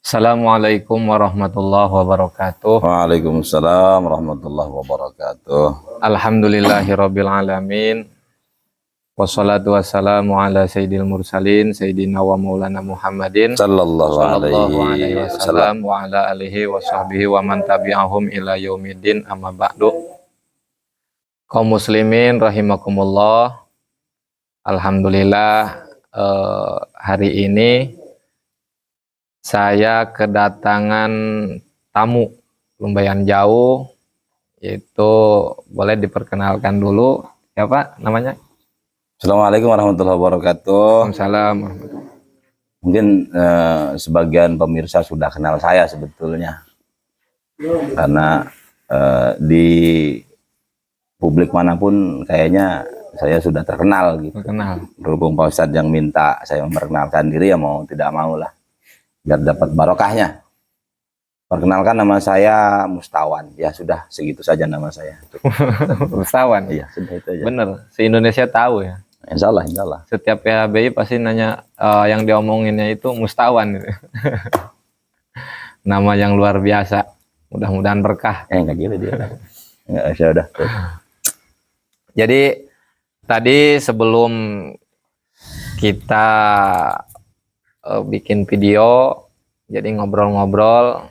Assalamualaikum warahmatullahi wabarakatuh. Waalaikumsalam warahmatullahi wabarakatuh. Alhamdulillahirabbil alamin. Wassalatu wassalamu ala sayyidil mursalin sayyidina wa maulana Muhammadin Sallallahu sallallahu alaihi alaihi wasallam wasallam. wa ala alihi wa sahbihi wa man tabi'ahum ila yaumiddin amma ba'du. Kaum muslimin rahimakumullah. Alhamdulillah hari ini saya kedatangan tamu lumayan jauh, yaitu boleh diperkenalkan dulu ya Pak namanya? Assalamualaikum warahmatullahi wabarakatuh. Waalaikumsalam warahmatullahi. Mungkin sebagian pemirsa sudah kenal saya sebetulnya, karena di publik manapun kayaknya saya sudah terkenal gitu. Terkenal. Berhubung Pak Ustadz yang minta saya memperkenalkan diri, ya mau tidak mau lah, biar dapat barokahnya. Perkenalkan, nama saya Mustawan. Ya sudah, segitu saja nama saya. Mustawan. Iya, sudah itu aja. Bener, se-Indonesia tahu ya. Insya Allah, insya Allah. Setiap PHBI pasti nanya yang diomonginnya itu Mustawan. Nama yang luar biasa. Mudah-mudahan berkah. Enggak gitu dia. Enggak, sudah. Jadi tadi sebelum kita bikin video, jadi ngobrol-ngobrol,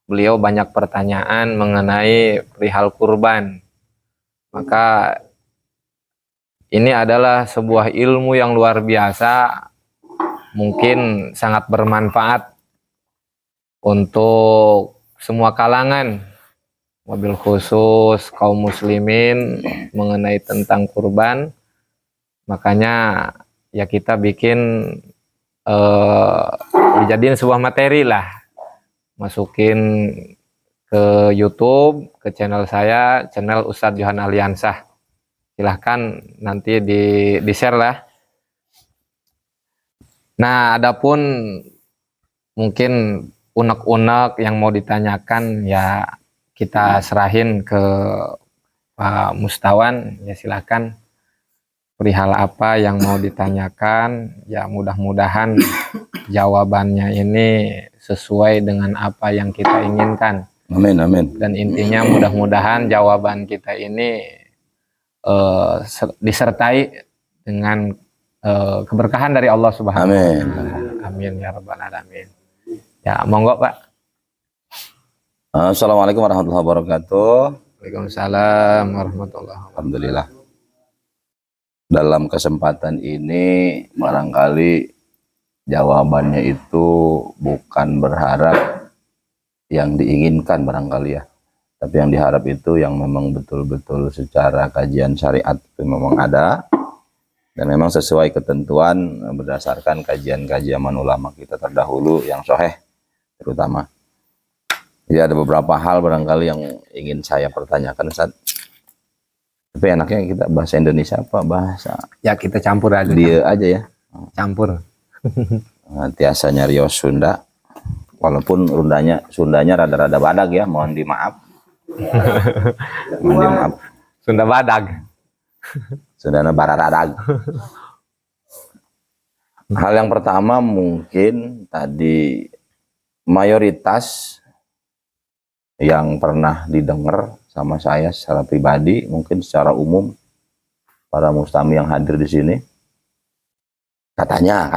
beliau banyak pertanyaan mengenai perihal kurban. Maka ini adalah sebuah ilmu yang luar biasa, mungkin sangat bermanfaat untuk semua kalangan, wabil khusus kaum muslimin mengenai tentang kurban. Makanya ya kita bikin dijadiin sebuah materi lah, masukin ke YouTube, ke channel saya, channel Ustadz Johan Aliansah. Silahkan nanti di share lah. Nah, adapun mungkin unek-unek yang mau ditanyakan ya kita serahin ke Pak Mustawan. Ya silahkan, perihal apa yang mau ditanyakan, ya mudah-mudahan jawabannya ini sesuai dengan apa yang kita inginkan. Amin, amin. Dan intinya mudah-mudahan jawaban kita ini disertai dengan keberkahan dari Allah Subhanahu wa Ta'ala. Amin ya rabbal alamin. Ya, monggo Pak. Assalamualaikum warahmatullahi wabarakatuh. Waalaikumsalam warahmatullahi wabarakatuh. Alhamdulillah. Dalam kesempatan ini barangkali jawabannya itu bukan berharap yang diinginkan barangkali ya, tapi yang diharap itu yang memang betul-betul secara kajian syariat itu memang ada dan memang sesuai ketentuan berdasarkan kajian-kajian ulama kita terdahulu yang sahih terutama. Jadi ada beberapa hal barangkali yang ingin saya pertanyakan, Ustaz. Tapi enaknya kita bahasa Indonesia apa bahasa? Ya kita campur aja. Dia aja ya. Campur. Tiasanya Rios Sunda. Walaupun Sundanya rada-rada badag ya, mohon dimaaf. Mohon dimaaf. Sunda badag. Sundana bararadag. Hal yang pertama mungkin tadi mayoritas yang pernah didengar sama saya secara pribadi, mungkin secara umum para mustami yang hadir di sini, katanya,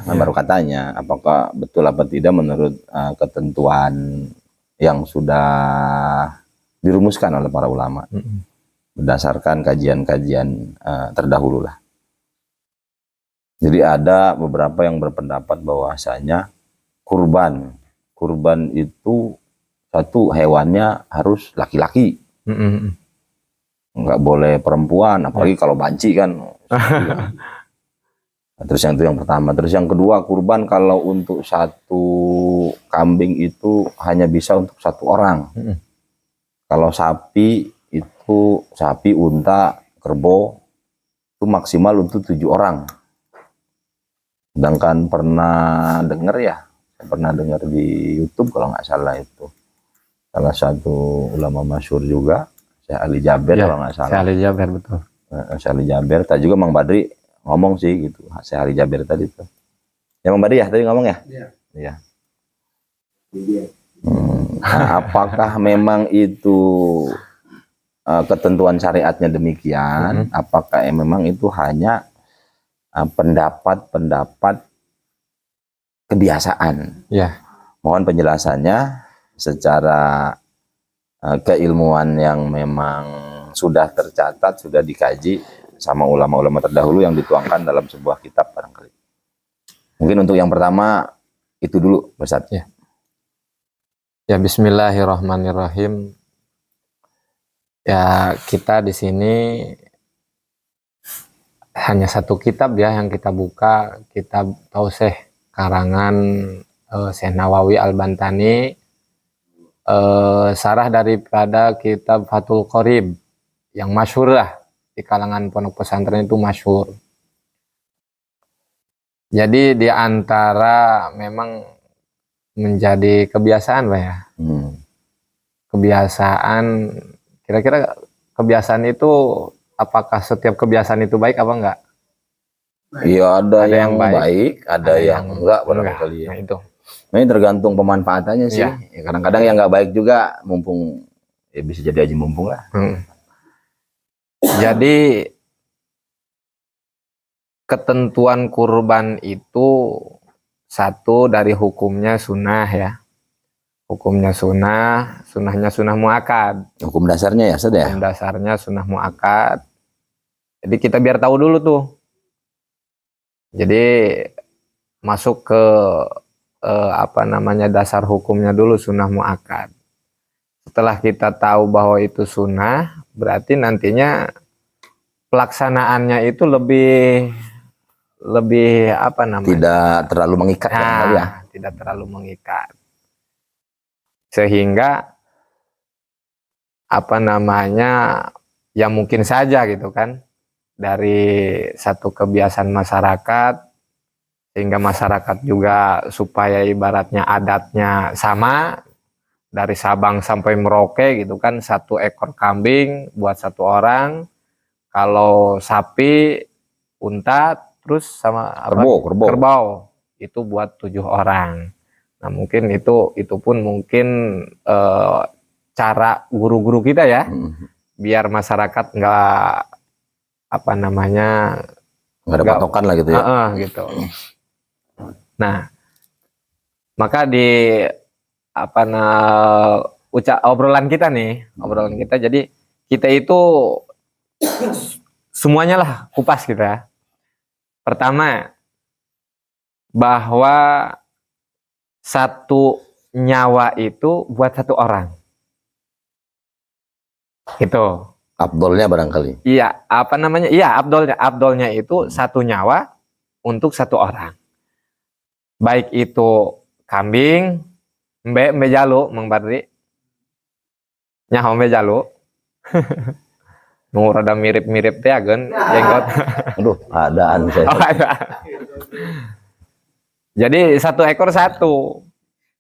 baru katanya, apakah betul apa tidak menurut ketentuan yang sudah dirumuskan oleh para ulama berdasarkan kajian-kajian terdahulu lah. Jadi ada beberapa yang berpendapat bahwasanya kurban itu satu, hewannya harus laki-laki, nggak boleh perempuan, apalagi kalau banci kan. Terus yang itu yang pertama. Terus yang kedua, kurban kalau untuk satu kambing itu hanya bisa untuk satu orang. Kalau sapi itu, sapi, unta, kerbau itu maksimal untuk 7 orang. Sedangkan pernah dengar ya, saya pernah dengar di YouTube kalau nggak salah itu, salah satu ulama masyhur juga, Syekh Ali Jaber ya, kalau nggak salah. Syekh Ali Jaber, betul. Syekh Ali Jaber, tadi juga Mang Badri ngomong sih gitu, Syekh Ali Jaber tadi tuh. Ya Mang Badri ya tadi ngomong ya? Iya. Nah, apakah memang itu ketentuan syariatnya demikian? Apakah memang itu hanya pendapat-pendapat kebiasaan? Ya, Mohon penjelasannya secara keilmuan yang memang sudah tercatat, sudah dikaji sama ulama-ulama terdahulu yang dituangkan dalam sebuah kitab barangkali. Mungkin untuk yang pertama itu dulu, Ustaz. Ya. Ya, Bismillahirrahmanirrahim. Ya, kita di sini hanya satu kitab ya yang kita buka, kitab Taushih karangan Syekh Nawawi Al-Bantani, sarah daripada kitab Fathul Qorib yang masyhur lah di kalangan pondok pesantren, itu masyhur. Jadi di antara memang menjadi kebiasaan Pak ya. Kebiasaan, kira-kira kebiasaan itu apakah setiap kebiasaan itu baik apa enggak? Iya, ada yang baik, ada yang enggak barangkali ya. Nah, itu. Nah, ini tergantung pemanfaatannya sih. Iya. Ya, kadang-kadang yang nggak baik juga, mumpung ya bisa jadi aja mumpung lah. Jadi ketentuan kurban itu satu dari hukumnya sunnah ya. Hukumnya sunnah, sunnahnya sunnah muakkad. Hukum dasarnya ya, sudah. Hukum dasarnya sunnah muakkad. Jadi kita biar tahu dulu tuh. Jadi masuk ke dasar hukumnya dulu, sunnah muakkad. Setelah kita tahu bahwa itu sunnah, berarti nantinya pelaksanaannya itu lebih tidak terlalu mengikat ya. Tidak terlalu mengikat. Sehingga ya mungkin saja gitu kan, dari satu kebiasaan masyarakat, sehingga masyarakat juga supaya ibaratnya adatnya sama, dari Sabang sampai Merauke gitu kan, 1 ekor kambing buat 1 orang, kalau sapi, unta, terus sama kerbau itu buat 7 orang. Nah mungkin itu pun mungkin cara guru-guru kita ya, biar masyarakat nggak ada patokan lah gitu ya. Gitu. Nah, maka di obrolan kita, jadi kita itu semuanya lah kupas kita ya. Pertama, bahwa 1 nyawa itu buat 1 orang. Itu Abdolnya barangkali. Iya, Iya, abdolnya itu 1 nyawa untuk 1 orang. Baik itu kambing, mbe jalu, Mang Badri. Nyaho mbe jalu. Nu rada mirip-mirip teh ageun jenggot. Aduh, adaan saya. Ada. Jadi 1 ekor 1.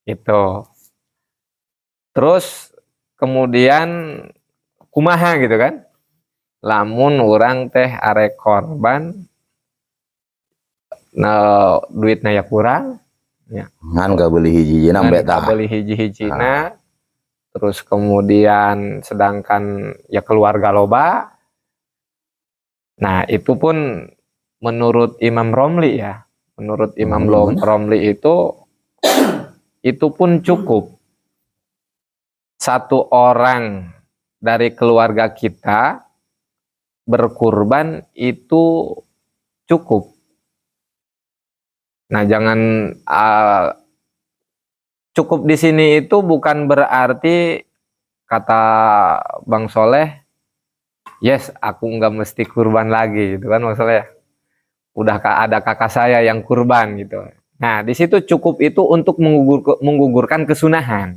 Itu. Terus kemudian kumaha gitu kan? Lamun urang teh arek korban, duitna ya kurang, ya. Ngan gak beli hiji-hijina mbeta. Beli hiji-hijina. Terus kemudian sedangkan ya keluarga loba. Nah, itu pun menurut Imam Romli ya. Menurut Imam Romli itu pun cukup. 1 orang dari keluarga kita berkurban itu cukup. Nah, jangan cukup di sini itu bukan berarti kata Bang Soleh, yes aku nggak mesti kurban lagi gitu kan Bang Soleh. Udah ada kakak saya yang kurban gitu. Nah, di situ cukup itu untuk menggugurkan kesunahan.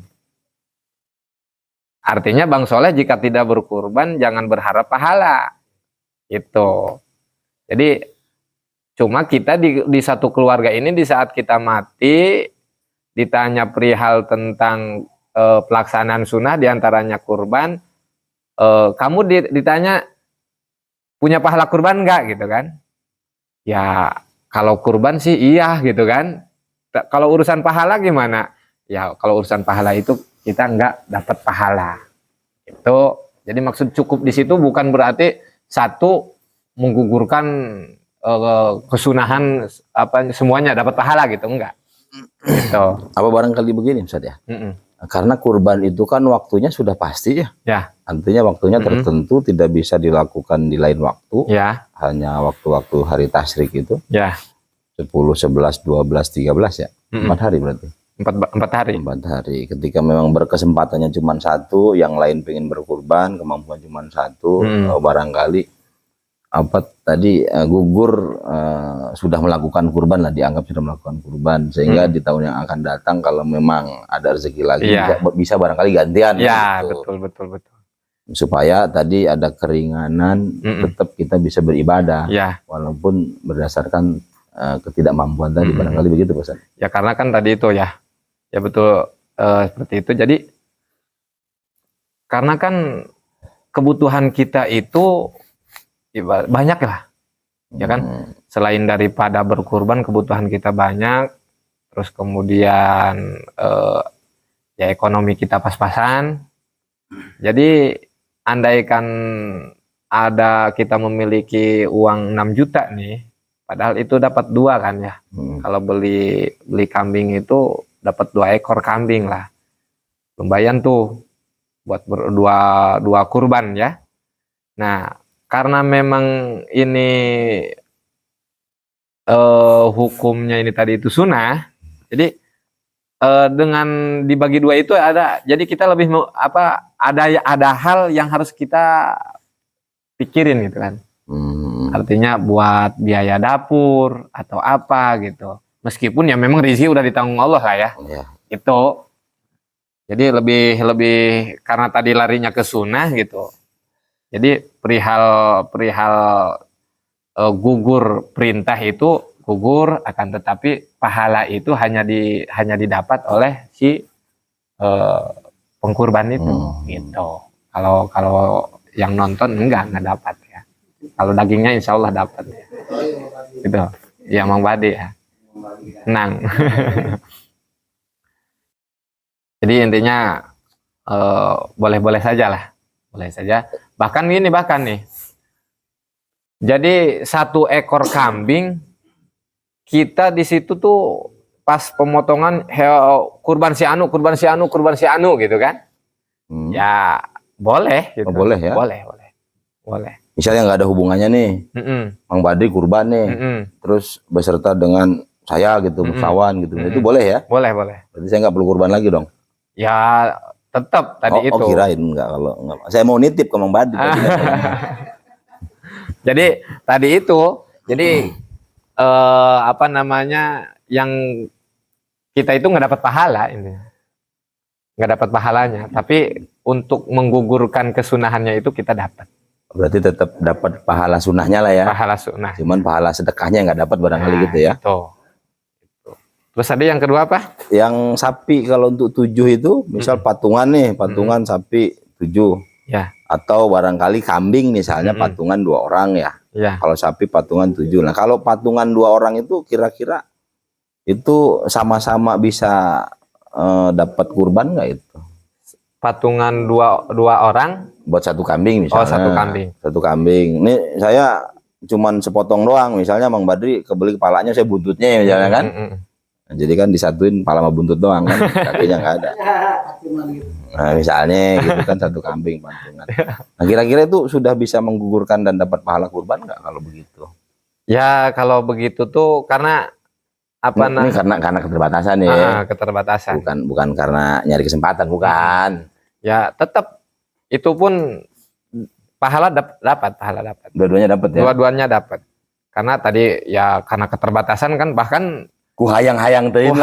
Artinya Bang Soleh jika tidak berkurban jangan berharap pahala. Itu. Jadi cuma kita di satu keluarga ini di saat kita mati ditanya perihal tentang pelaksanaan sunnah diantaranya kurban, kamu ditanya punya pahala kurban enggak gitu kan? Ya kalau kurban sih iya gitu kan. Kalau urusan pahala gimana? ya kalau urusan pahala itu kita nggak dapat pahala. Itu jadi maksud cukup di situ bukan berarti satu menggugurkan kesunahan apa semuanya dapat pahala gitu, enggak. Gitu. Apa barangkali begini Ustaz ya? Mm-mm. Karena kurban itu kan waktunya sudah pasti ya. Ya, Artinya waktunya tertentu, tidak bisa dilakukan di lain waktu. ya, Hanya waktu-waktu hari tasyrik itu ya. 10, 11, 12, 13 ya. 4 hari berarti. 4 hari. 4 hari. Ketika memang berkesempatannya cuma satu, yang lain pengen berkurban, kemampuan cuma satu, barangkali apa tadi gugur sudah melakukan kurban lah, dianggap sudah melakukan kurban, sehingga di tahun yang akan datang kalau memang ada rezeki lagi bisa barangkali gantian. Ya, gitu. betul. Supaya tadi ada keringanan, tetap kita bisa beribadah, walaupun berdasarkan ketidakmampuan tadi, barangkali begitu Pak Ustaz. Ya karena kan tadi itu ya betul seperti itu. Jadi karena kan kebutuhan kita itu banyak lah, ya kan. Selain daripada berkurban, kebutuhan kita banyak. Terus kemudian ya ekonomi kita pas-pasan. Jadi andaikan ada kita memiliki uang 6 juta nih, padahal itu dapat 2 kan ya. Kalau beli kambing itu dapat 2 ekor kambing lah. Lumayan tuh buat dua kurban ya. Nah, karena memang ini hukumnya ini tadi itu sunnah, jadi dengan dibagi 2 itu jadi kita lebih ada hal yang harus kita pikirin gitu kan. Artinya buat biaya dapur atau apa gitu. Meskipun ya memang rezeki udah ditanggung Allah lah ya. Itu. Jadi lebih karena tadi larinya ke sunnah gitu. Jadi perihal gugur perintah itu gugur, akan tetapi pahala itu hanya didapat oleh si pengkurban itu gitu. Kalau yang nonton enggak dapat ya. Kalau dagingnya insya Allah dapat ya. Gitu. Ya Mang Bade ya. Tenang. Jadi intinya boleh-boleh saja lah. Boleh saja. Bahkan nih. Jadi 1 ekor kambing kita di situ tuh pas pemotongan kurban si anu gitu kan. Ya boleh gitu. Boleh ya? Boleh. Misalnya nggak ada hubungannya nih, Mang Badri kurban nih, terus beserta dengan saya gitu, kawan gitu, itu boleh ya? Boleh. Berarti saya nggak perlu kurban lagi dong? Ya tetap tadi itu. Oh kirain nggak, kalau nggak, saya mau nitip ke Mang Badri. Jadi tadi itu, yang kita itu nggak dapat pahala ini, nggak dapat pahalanya, tapi untuk menggugurkan kesunahannya itu kita dapat. Berarti tetap dapat pahala sunnahnya lah ya. Pahala sunnah. Cuman pahala sedekahnya nggak dapat barangkali gitu ya. Itu. Terus ada yang kedua apa? Yang sapi kalau untuk 7 itu, misal patungan nih, sapi 7. Ya. Atau barangkali kambing misalnya patungan 2 orang ya. Kalau sapi patungan 7. Nah kalau patungan 2 orang itu kira-kira itu sama-sama bisa dapat kurban nggak itu? Patungan dua orang buat 1 kambing misalnya. 1 kambing. Ini saya cuman sepotong doang, misalnya Mang Badri kebeli kepalanya, saya buntutnya misalnya kan. Nah, jadi kan disatuin kepala sama buntut doang kan, kakinya nggak ada. Nah misalnya gitu kan 1 kambing patungan. Nah kira-kira itu sudah bisa menggugurkan dan dapat pahala kurban nggak kalau begitu? Ya kalau begitu tuh karena ini karena keterbatasan ya. Keterbatasan. Bukan karena nyari kesempatan, bukan. Ya tetap itu pun pahala dapat. Dua-duanya dapat ya. Dua-duanya dapat. Karena tadi ya karena keterbatasan kan, bahkan hayang-hayang teuing.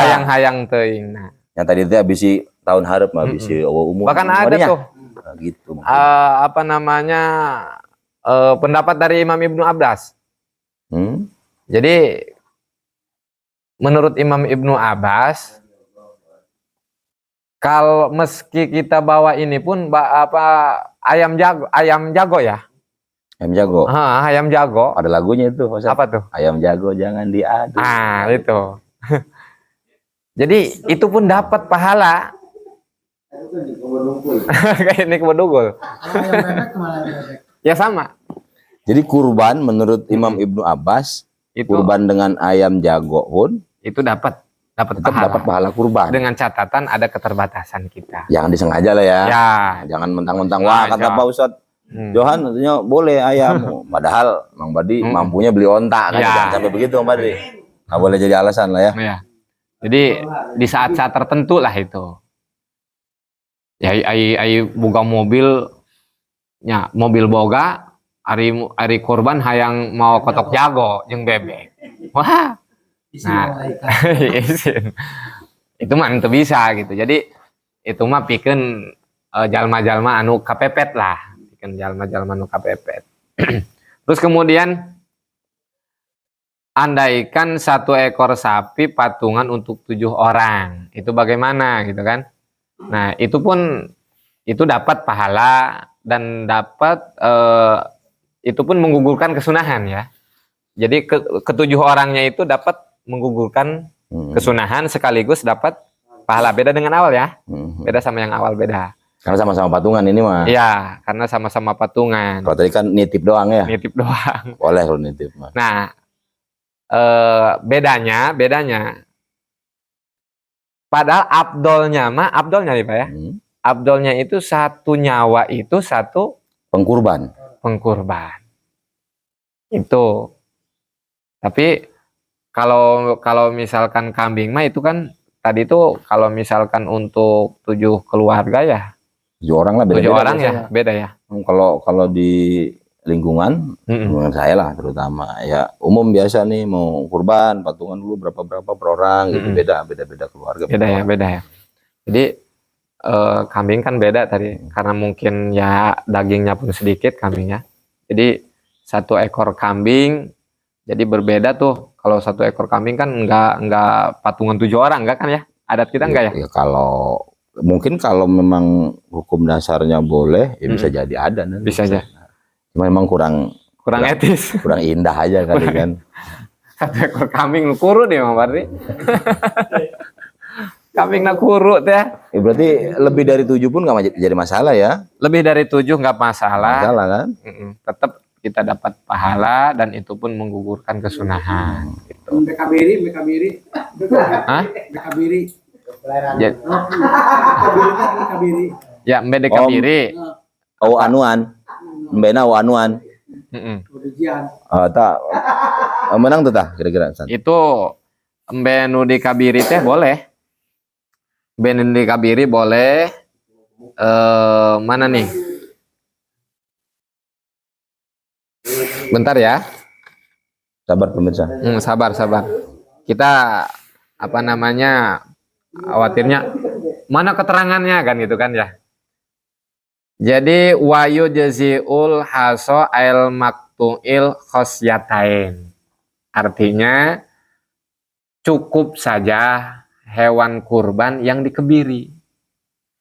Nah, yang tadi itu habis tahun harap habis umum. Bahkan ada tuh. Nah, gitu. Pendapat dari Imam Ibnu Abbas. Jadi menurut Imam Ibnu Abbas, kalau meski kita bawa ini pun ayam jago ya. Ayam jago. Ayam jago. Ada lagunya itu, Pak. Apa tuh? Ayam jago jangan diadu. Itu. Jadi itu pun dapat pahala. Kayak ini kebodogol. Ya sama. Jadi kurban menurut Imam Ibnu Abbas, Itu kurban dengan ayam jago pun itu dapat tetap pahala. dapat pahala kurban. Dengan catatan ada keterbatasan kita. Jangan disengaja lah ya. Ya. Jangan mentang-mentang wah kata Pak Ustadz Johan katanya boleh ayam. Padahal Mang Badi mampunya beli onta kan. Ya. Jangan sampai begitu Mang Badi. Nggak boleh jadi alasan lah ya. Ya. Jadi di saat-saat tertentu lah itu. Ya ai boga mobil nya mobil boga ari kurban hayang mau kotok jago jeung bebek. Wah. Nah, isin. Itu mah teu bisa gitu. Jadi itu mah pikeun jalma-jalma anu kapepet lah. Pikeun jalma-jalma anu kapepet. Terus kemudian andaikan 1 ekor sapi patungan untuk 7 orang, itu bagaimana gitu kan? Nah itu pun itu dapat pahala dan dapat itu pun menggugurkan kesunahan ya. Jadi ke-7 orangnya itu dapat menggugurkan kesunahan sekaligus dapat pahala. Beda dengan awal ya, beda sama yang awal beda. Karena sama-sama patungan ini mah. Iya, karena sama-sama patungan. Kalau tadi kan nitip doang ya. Nitip doang. Boleh kalau nitip mah. Nah. Bedanya padahal abdolnya nih Pak ya. Abdolnya itu 1 nyawa itu 1 pengkurban. Itu. Tapi kalau misalkan kambing mah itu kan tadi itu kalau misalkan untuk 7 keluarga ya. 7 orang lah beda-beda. 7 orang ya, beda ya. Kalau di lingkungan saya lah terutama ya umum biasa nih mau kurban patungan dulu berapa per orang gitu. Beda keluarga beda ya. Jadi kambing kan beda tadi karena mungkin ya dagingnya pun sedikit kambingnya. Jadi 1 ekor kambing jadi berbeda tuh. Kalau 1 ekor kambing kan enggak patungan 7 orang enggak kan ya, adat kita enggak ya? Ya kalau mungkin kalau memang hukum dasarnya boleh ya bisa jadi ada nanti. Bisa aja. Cuma memang kurang etis, kurang indah aja kali kan. 1 ekor kambing lu kurut ya Mang Bardi. Kambing na kurut ya. Berarti lebih dari 7 pun nggak jadi masalah ya? Lebih dari 7 nggak masalah. Masalah kan? Tetap kita dapat pahala dan itu pun menggugurkan kesunahan. Gitu. BKBRI. Hah? BKBRI. Ya, mbede kabiri. Oh anuan. Mbena anuan. Tak menang tuh tah kira-kira. Itu mbenu di kabiri teh boleh. Mbenu di kabiri boleh. Mana nih? Bentar ya. Sabar pemirsa. Sabar. Kita apa namanya? Khawatirnya mana keterangannya kan gitu kan ya. Jadi wayu jaziul haso ail maktuil khosyatain. Artinya cukup saja hewan kurban yang dikebiri.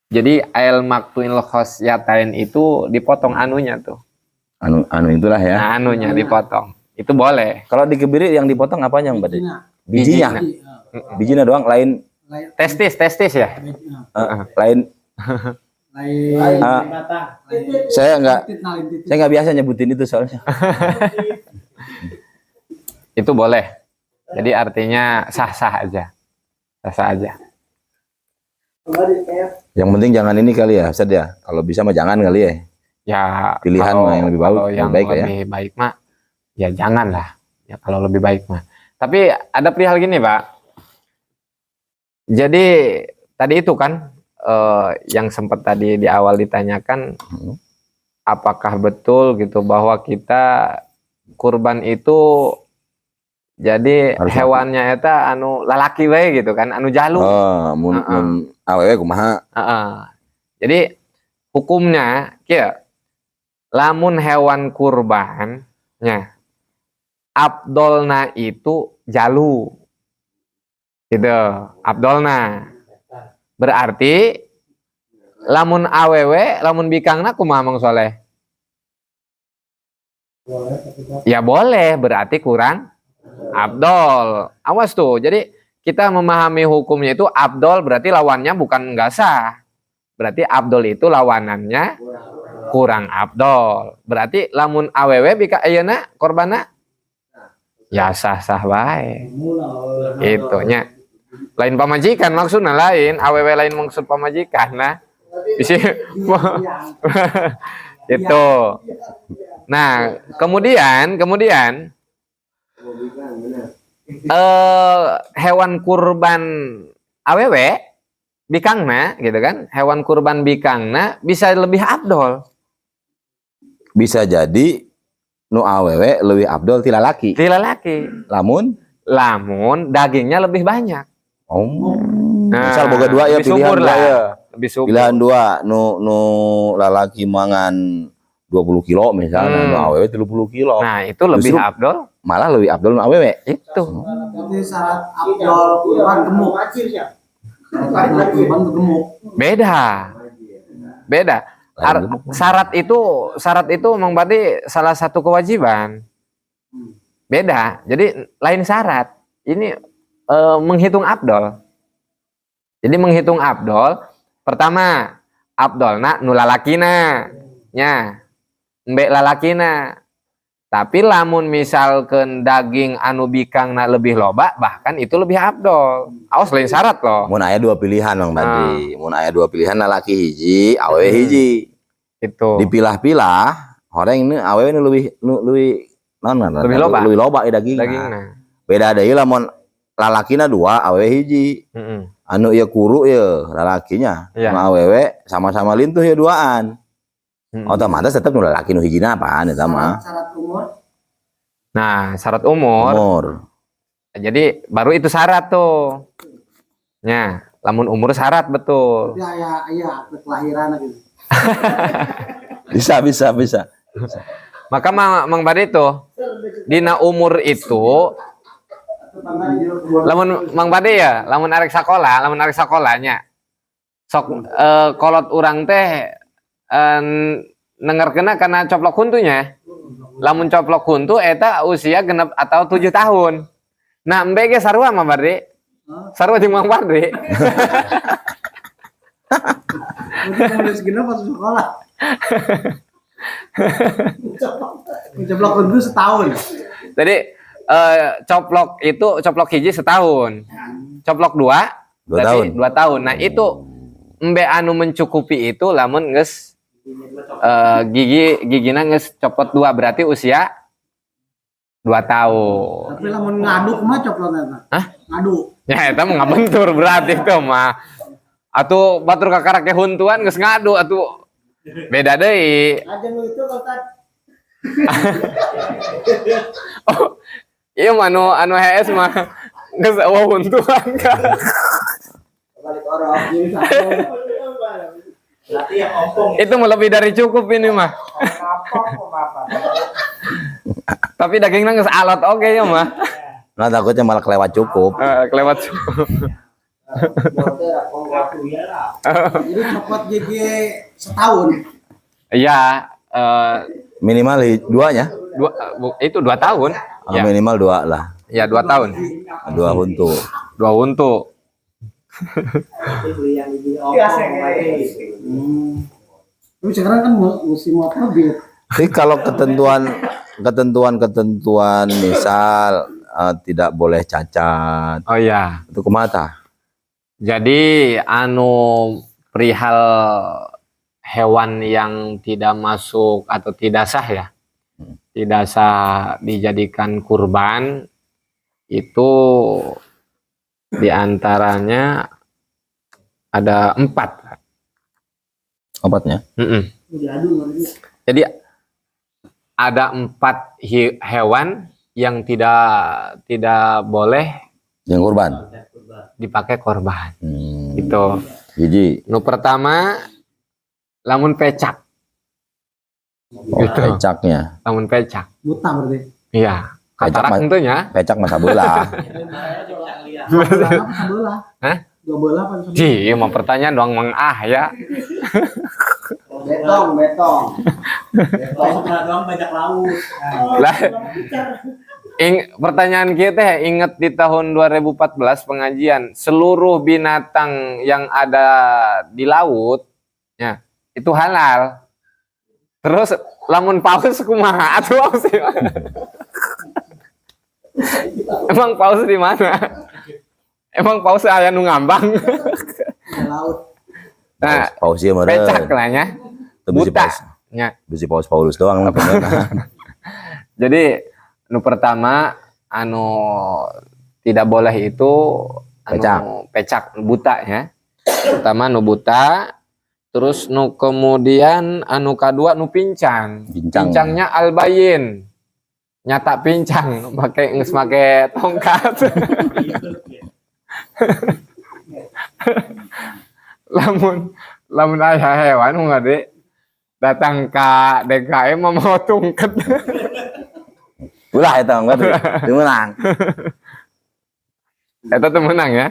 Jadi ail maktuil khosyatain itu dipotong anunya tuh. Anu itulah ya. Nah, anunya dipotong. Itu boleh. Kalau dikebiri yang dipotong apanya Mbak? Bijinya. Bijinya doang, lain testis ya. Lain. Saya nggak biasa nyebutin itu soalnya. Itu boleh. Jadi artinya sah-sah aja. Yang penting jangan ini kali ya, Ustaz ya. Kalau bisa mah jangan kali ya. Ya pilihan kalau, yang lebih baik ya. Lebih baik mah ya jangan lah. Ya kalau lebih baik mah. Tapi ada perihal gini, Pak. Jadi tadi itu kan yang sempat tadi di awal ditanyakan apakah betul gitu bahwa kita kurban itu jadi harus hewannya eta anu lalaki we gitu kan, anu jalu. Mun awewe kumaha? Jadi hukumnya kieu. Lamun hewan kurbannya abdolna itu jalu. Gitu, abdolna. Berarti lamun awewe, lamun bikangna kumaha Mang Soleh? Ya boleh, berarti kurang abdol. Awas tuh. Jadi kita memahami hukumnya itu abdol berarti lawannya bukan nggak sah. Berarti abdol itu lawanannya kurang abdol. Berarti lamun awewe bika ayeuna korbana ya sah-sah bae. Itunya. Lain pamajikan maksudnya lain, awewe lain maksud pamajikan nah. Bisi itu. Nah, kemudian hewan kurban awewe bikangna gitu kan, hewan kurban bikangna bisa lebih abdol. Bisa jadi nu awewe lebih abdol ti lalaki. Lamun Dagingnya lebih banyak. Misal boga dua ya, lebih pilihan subur dua lah. ya. Lebih subur. Pilihan dua, nu lalaki mangan 20 kilo misalnya, nu awewe 30 kilo. Nah, itu lebih Justru abdol. malah lebih abdol nu awewe. Itu. Jadi syarat abdol kurban gemuk. Kurban gemuk. Beda. Syarat itu memang berarti salah satu kewajiban. Beda. Jadi lain syarat. Ini menghitung abdol. Jadi menghitung abdol, pertama abdolna nu lalakina nya. Mbek lalakina. Tapi lamun misalkan daging anu bikangna lebih loba, bahkan itu lebih abdol. Awas lain syarat loh. Mun aya dua pilihan Bang Badri. Mun aya dua pilihan lalaki hiji, awewe hiji. Itu. Dipilah-pilah, horeng ini awewe nu lebih Lebih loba. Lebih loba dagingna. Beda deui lamun lalakina dua, awewe hiji. Anu ieu kuru ieu lalakinya. Iya. Nu awewe sama-sama lintuh ya duaan. Otomatis tetap nu lalaki nu hijina apaan eta mah? Syarat umur. Nah, syarat umur. Jadi baru itu syarat tuh. Nya, lamun umur syarat betul. Tapi aya akte kelahiran gitu. Bisa. Maka Mang Bade tuh dina umur itu lamun Mang Bade ya, lamun arek sakolahnya sok kolot urang teh nengerkeuna karena coplok huntunya. Lamun coplok huntu eta usia genep atau 7 tahun. Nah, embe ge sarua Mang Bade. Sarua jeung Mang Bade. Mungkin nulis genep pas sekolah. Mencoplok dulu setahun. Jadi coplok hiji setahun. Coplok dua tahun. 2 tahun. Nah, itu embe anu mencukupi itu lamun geus gigina geus copot 2 berarti usia 2 tahun. Tapi lamun ngaduk mah coploknya. Hah? Ngaduk. Ya eta mah ngabentur berarti itu mah. Atuh batur kakarake huntuan geus ngadu atuh beda deui. Ajeng lu itu Ustaz. Oh, iya mah anu HS mah geus eueuh huntuan kan. Balik orang ini berarti yang ompong. Itu mah lebih dari cukup ini mah. Tapi dagingnya geus alot oke ya mah. Nah takutnya malah kelewat cukup. Kelewat cukup. Jadi copot gigi setahun. Iya, Minimal duanya. itu 2 tahun. Ya. Minimal 2 lah. Ya 2 tahun. 2 huntu. 2 huntu. Tapi sekarang kan musim mobil. Tapi kalau ketentuan misal tidak boleh cacat, Oh iya. itu kemata. Jadi anu perihal hewan yang tidak masuk atau tidak sah ya. Tidak sah dijadikan kurban itu diantaranya ada 4. Obatnya? Jadi ada 4 hewan yang tidak boleh Yang kurban. dipakai korban. Gitu. Hiji. Nu pertama lamun pecak. Gitu. Pecaknya. Lamun pecak. Buta berarti. Iya. Pecak Katarak tentunya. Pecak masa bola. Sebelah. Hah? 2 bola apa sebelah? Ji, mau pertanyaan doang Mang ya. Betong. Betong doang bajak laut. Lah, Pertanyaan kita ingat di tahun 2014 pengajian seluruh binatang yang ada di laut ya itu halal. Terus lamun paus kumaha atuh paus di mana? Emang paus di mana? Emang paus aya nu ngambang. Di laut. Nah, paus ieu meureun. pecak lah nya. Buta nya. Bisi paus Paulus doang lah. Jadi nu pertama anu tidak boleh itu anu pecak buta ya. Pertama nu buta, terus nu kemudian anu kedua nu pincang. Pincangnya albayin. Nyata pincang, pakai geus make tongkat. lamun aya hewan ngade datang ka DKM mau tungket. Ulah eta enggak tuh menang. Eta tuh menang ya.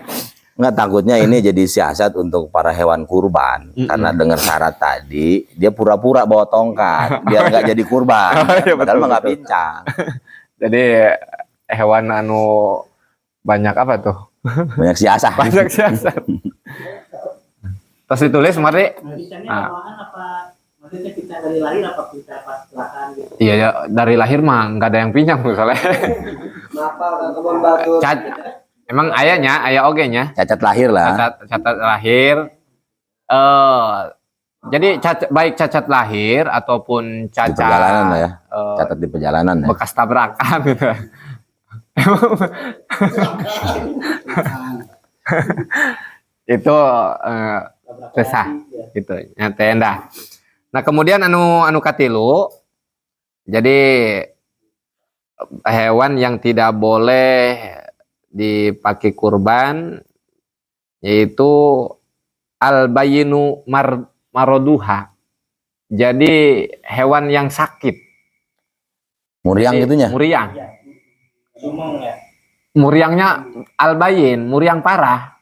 Enggak, takutnya ini jadi siasat untuk para hewan kurban. Karena dengar syarat tadi, dia pura-pura bawa tongkat biar enggak jadi kurban. Iya, Padahal mah enggak betul. pincang. Jadi hewan anu banyak apa tuh? Banyak siasat. Banyak siasat. Terus ditulis mari. Pincangnya bawaan apa? Maksudnya kita dari lahir apa kita pas kecelakaan gitu? Iya ya, dari lahir mah nggak ada yang pincang misalnya. Kenapa kebun batu? Emang ayahnya, ayah oge-nya. Cacat lahir lah. Cacat lahir. Jadi baik cacat lahir ataupun Di cacat perjalanan lah ya. Catat di perjalanan ya. bekas tabrakan gitu. Itu kesah gitu nyata endah. Nah kemudian anu katilu, jadi hewan yang tidak boleh dipakai kurban yaitu albayinu maroduha. Jadi hewan yang sakit. Muriang Jadi, gitunya. Muriang. Sumong ya. Muriangnya albayin, muriang parah.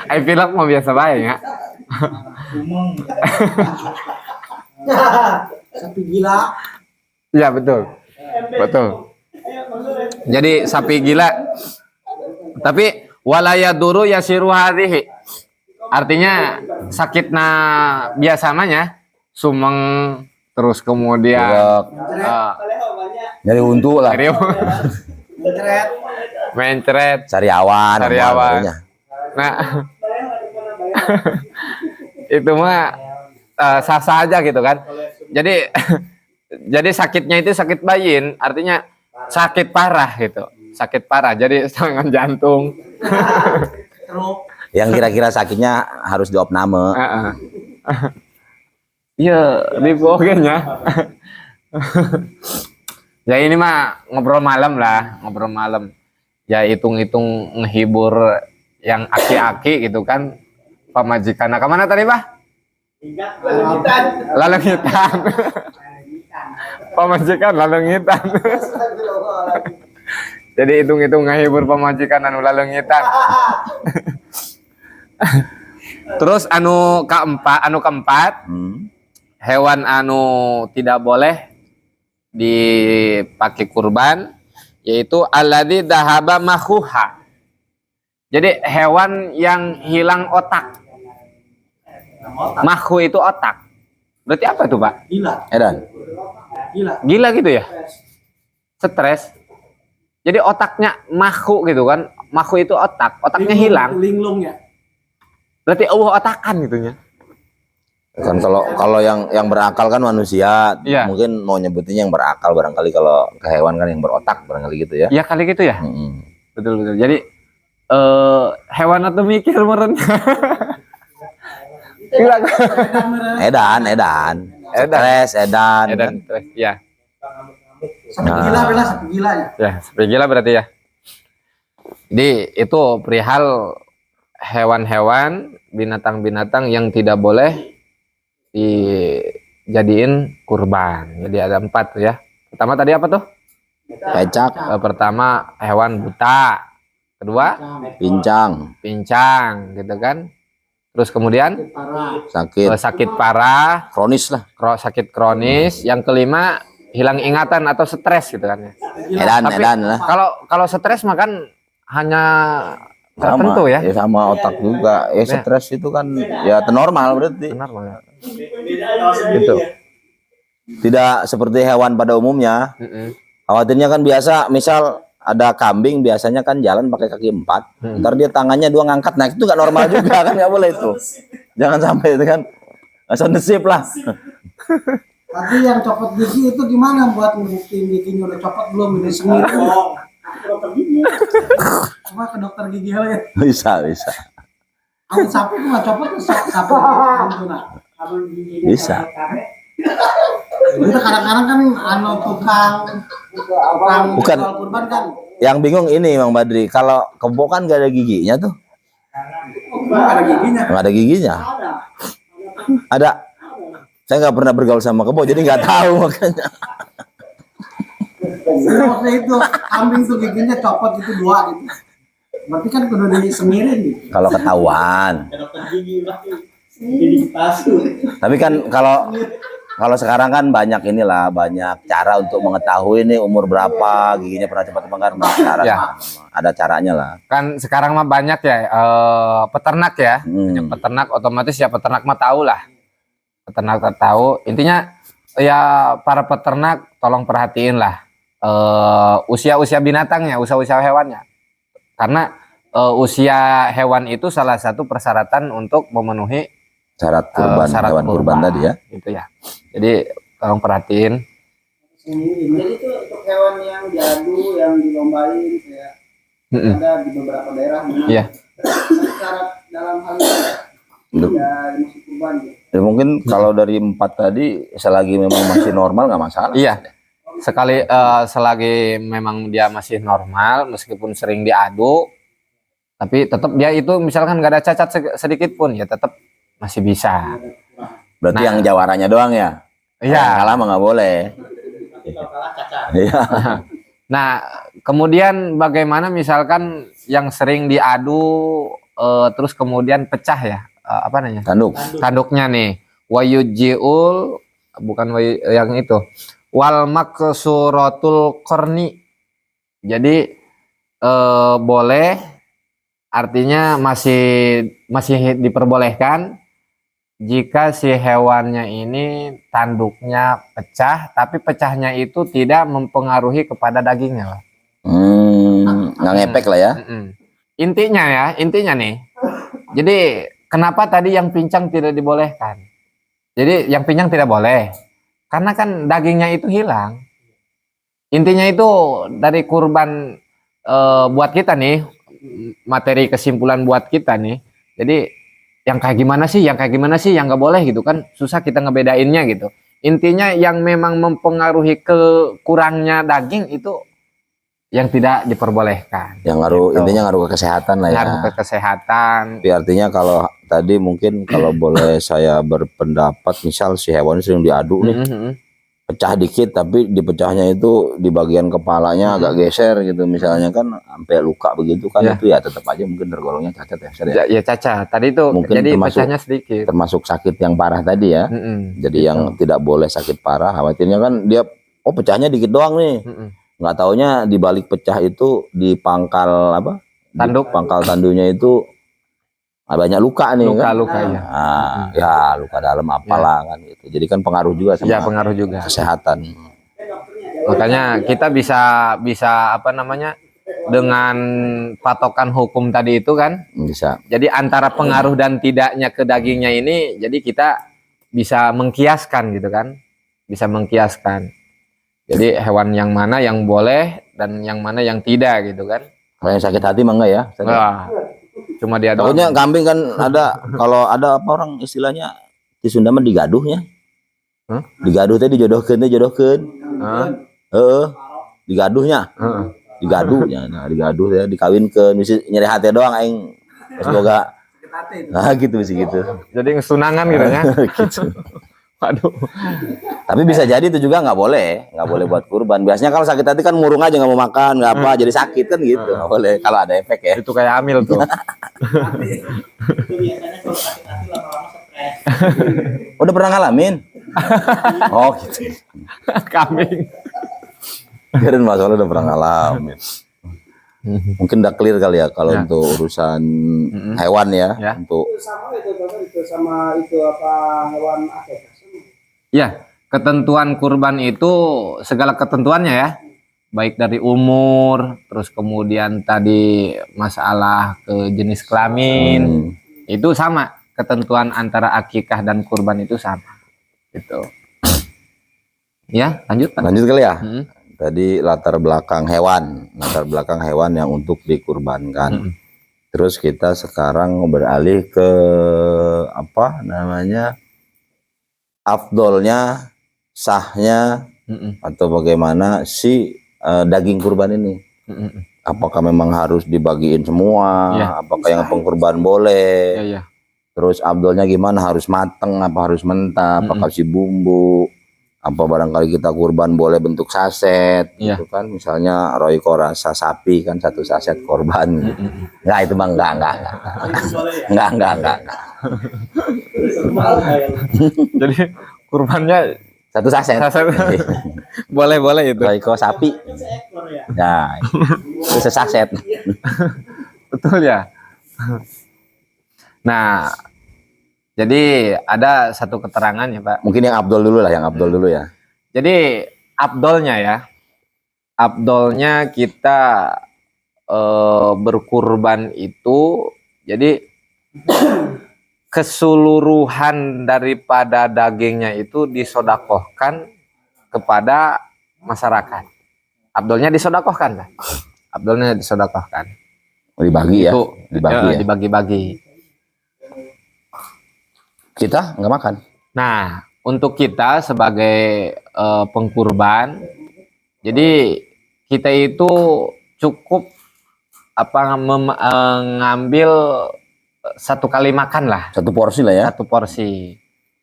Ai pilek mah biasa bae ya. Sumong. Sapi gila. Iya betul. Betul. Jadi sapi gila. Tapi walaya duru yasiru hadhihi. Artinya sakitna biasamanya sumeng terus kemudian Nyari untu lah. Mencret. mencret. Sariawan. Sariawan. Nah, itu mah sah-sah aja gitu kan. Jadi jadi sakitnya itu sakit bayin, artinya sakit parah gitu. Sakit parah. Jadi serangan jantung. Yang kira-kira sakitnya harus diopname. Iya, dibogenya. Ya ini mah ngobrol malam lah, ngobrol malam. Ya hitung-hitung ngehibur yang aki-aki gitu kan. Pamajikan. Nah, kemana tadi, Pak? Lalengitan. Pamajikan lalengitan. Jadi hitung-hitung ngehibur pamajikan anu lalengitan. Terus anu keempat, hewan anu tidak boleh dipakai kurban yaitu alladzi dahaba makhuha. Jadi hewan yang hilang otak. Makhu itu otak. Berarti apa tuh, Pak? Gila. Edan. Gila. Gila gitu ya? Stres. Jadi otaknya makhu gitu kan. Makhu itu otak, otaknya hilang. Linglung ya. Berarti Allah otakan gitunya. Kan kalau yang berakal kan manusia, Iya. mungkin mau nyebutinnya yang berakal barangkali, kalau ke hewan kan yang berotak barangkali gitu ya. Ya kali gitu ya. Betul. Jadi hewan atau mikir meren. Gila. Edan. Stres, edan. Edan, stres. Ya. Sapi gila bela sapi gila ya. Ya, sapi gila berarti ya. Jadi itu perihal hewan-hewan, binatang-binatang yang tidak boleh dijadiin kurban. Jadi ada 4 ya. Pertama tadi apa tuh? Pecak, Pertama hewan buta. Kedua pincang, gitu kan. Terus kemudian Parah. sakit, sakit parah, kronis lah. sakit kronis. Yang kelima hilang ingatan atau stres gitu kan ya. Tapi edan lah. kalau stres mah kan hanya Sama, tertentu ya. sama otak juga. Ya stres itu kan ya normal berarti. Benar Bang. Gitu. Tidak seperti hewan pada umumnya. Khawatirnya kan biasa, misal ada kambing biasanya kan jalan pakai kaki 4. Ntar dia tangannya 2 ngangkat, nah itu nggak normal juga kan, nggak boleh itu. Jangan sampai itu kan. Asal nasib lah. Tadi yang copot gigi itu gimana buat ngebuktiin giginya udah copot belum, ini sengit? Coba ke dokter gigi lagi. Bisa. Angin sapi mah copot tuh sapi gitu nah. Bisa. Itu kadang-kadang kan tukang Bukan. jual kurban kan. Yang bingung ini Bang Badri, kalau kebo kan gak ada giginya tuh. Nggak ada giginya. Nggak ada giginya. Ada. Saya nggak pernah bergaul sama kebo, jadi nggak tahu makanya. Waktu itu kambing tuh giginya copot itu 2 gitu. Berarti kan kudu disemirin gitu. Kalau ketahuan. Dokter gigi lah. Jadi palsu. Tapi kan kalau sekarang kan banyak banyak cara untuk mengetahui nih umur berapa, giginya pernah cepat bengkar, Ya. ada caranya lah. Kan sekarang mah banyak ya peternak ya. Peternak otomatis ya peternak mah tahu lah. Peternak tahu. Intinya ya para peternak tolong perhatiin lah usia-usia binatangnya, usia-usia hewannya. Karena usia hewan itu salah satu persyaratan untuk memenuhi Syarat kurban, syarat hewan kurban tadi ya. Gitu ya. Jadi tolong perhatiin. Jadi itu untuk hewan yang diadu, yang dilombain kayak ada di beberapa daerah. Iya. Syarat dalam hal ini ya masuk kurban gitu. Ya, mungkin kalau dari 4 tadi selagi memang masih normal nggak masalah. Iya. Selagi memang dia masih normal, meskipun sering diadu, tapi tetap dia itu misalkan nggak ada cacat sedikit pun ya tetap masih bisa. Berarti Nah. yang jawaranya doang ya? Iya. Kalah mah nggak boleh. Kalau kalah cacat. Iya. Nah, kemudian bagaimana misalkan yang sering diadu terus kemudian pecah ya? Apa namanya? Tanduk. Tanduknya nih. Wayujiul bukan yang itu. Wal maksuratul korni. Jadi boleh, artinya masih diperbolehkan jika si hewannya ini tanduknya pecah, tapi pecahnya itu tidak mempengaruhi kepada dagingnya. Nggak ngepek lah ya. Intinya nih. Jadi kenapa tadi yang pincang tidak dibolehkan? Jadi yang pincang tidak boleh. Karena kan dagingnya itu hilang. Intinya itu dari kurban buat kita nih, materi kesimpulan buat kita nih. Jadi yang kayak gimana sih, yang nggak boleh gitu kan, susah kita ngebedainnya gitu. Intinya yang memang mempengaruhi kurangnya daging itu yang tidak diperbolehkan. Yang ngaruh, Gitu. intinya ngaruh ke kesehatan lah ya. Ngaruh ke kesehatan. Tapi artinya kalau tadi mungkin kalau boleh saya berpendapat, misal si hewan sering diadu nih, pecah dikit tapi dipecahnya itu di bagian kepalanya agak geser gitu misalnya kan sampai luka begitu kan, Ya. itu ya tetap aja mungkin tergolongnya cacat ya, Sir, ya? Ya cacat. Tadi itu Mungkin jadi termasuk- pecahnya sedikit. Termasuk sakit yang parah tadi ya. Jadi Gitu. yang tidak boleh sakit parah, khawatirnya kan dia pecahnya dikit doang nih. Nggak taunya di balik pecah itu di pangkal apa? Tanduk. Di pangkal tandunya itu banyak luka nih kan. Luka-luka ya. Nah, ya luka dalam apalah kan gitu. Jadi kan pengaruh juga sama Ya pengaruh juga. kesehatan. Makanya kita bisa apa namanya, dengan patokan hukum tadi itu kan. Bisa. Jadi antara pengaruh dan tidaknya ke dagingnya ini, jadi kita bisa mengkiaskan gitu kan. Bisa mengkiaskan. Jadi hewan yang mana yang boleh dan yang mana yang tidak gitu kan. Kalau yang sakit hati mah enggak ya? Wah, cuma dia doang. Takutnya kambing kan ada, kalau ada apa orang istilahnya di Sunda mah digaduhnya. Hah? Digaduh teh dijodohkeun. Hah? Digaduhnya. Heeh. Digaduhnya. Nah, digaduh teh dikawinkeun, misi nyeri hati doang aing. Semoga nah gitu sih gitu. Jadi ngesunangan gitu ya. Gitu. Waduh. Tapi bisa jadi itu juga nggak boleh buat kurban. Biasanya kalau sakit hati kan murung aja nggak mau makan, nggak apa, jadi sakit kan gitu. Nggak boleh kalau ada efek ya. Itu kayak hamil tuh. Itu biasanya kalau sakit hati lama-lama stres. Udah pernah ngalamin? Oh gitu. Kambing. Kirain Mas Soleh udah pernah ngalamin. Mungkin udah clear kali ya kalau Ya. untuk urusan hewan ya, Ya. untuk Itu sama itu Bapak, itu sama itu apa hewan akikah sama. Ya, ketentuan kurban itu segala ketentuannya ya. Baik dari umur, terus kemudian tadi masalah ke jenis kelamin, itu sama. Ketentuan antara akikah dan kurban itu sama. Gitu. Ya, lanjut Pak. lanjut kali ya. Mm-mm. Tadi latar belakang hewan yang untuk dikurbankan. Mm-mm. Terus kita sekarang beralih ke apa namanya, afdolnya, sahnya, Mm-mm. atau bagaimana si daging kurban ini. Mm-mm. Apakah memang harus dibagiin semua? Iya. Apakah yang pengkurban boleh? Ya, ya. Terus abdolnya gimana? Harus mateng apa harus mentah? Apa kasih bumbu? Apa barangkali kita kurban boleh bentuk saset Iya. gitu kan? Misalnya Royco rasa sapi kan 1 saset korban. Enggak, itu Bang, enggak. Enggak. Jadi kurbannya 1 saset. boleh itu. Royco sapi. Seekor ya. Nah, itu sesaset. Betul ya. Nah, jadi ada satu keterangan ya Pak. Mungkin yang abdol dulu lah, yang abdol dulu ya. Jadi abdolnya ya, abdolnya kita berkurban itu, jadi keseluruhan daripada dagingnya itu disodakohkan kepada masyarakat. Abdolnya disodakohkan Pak. Abdolnya disodakohkan. Dibagi ya. Itu Dibagi ya. dibagi-bagi. Kita nggak makan. Nah, untuk kita sebagai pengkurban, jadi kita itu cukup ngambil 1 kali makan lah, 1 porsi lah ya. 1 porsi.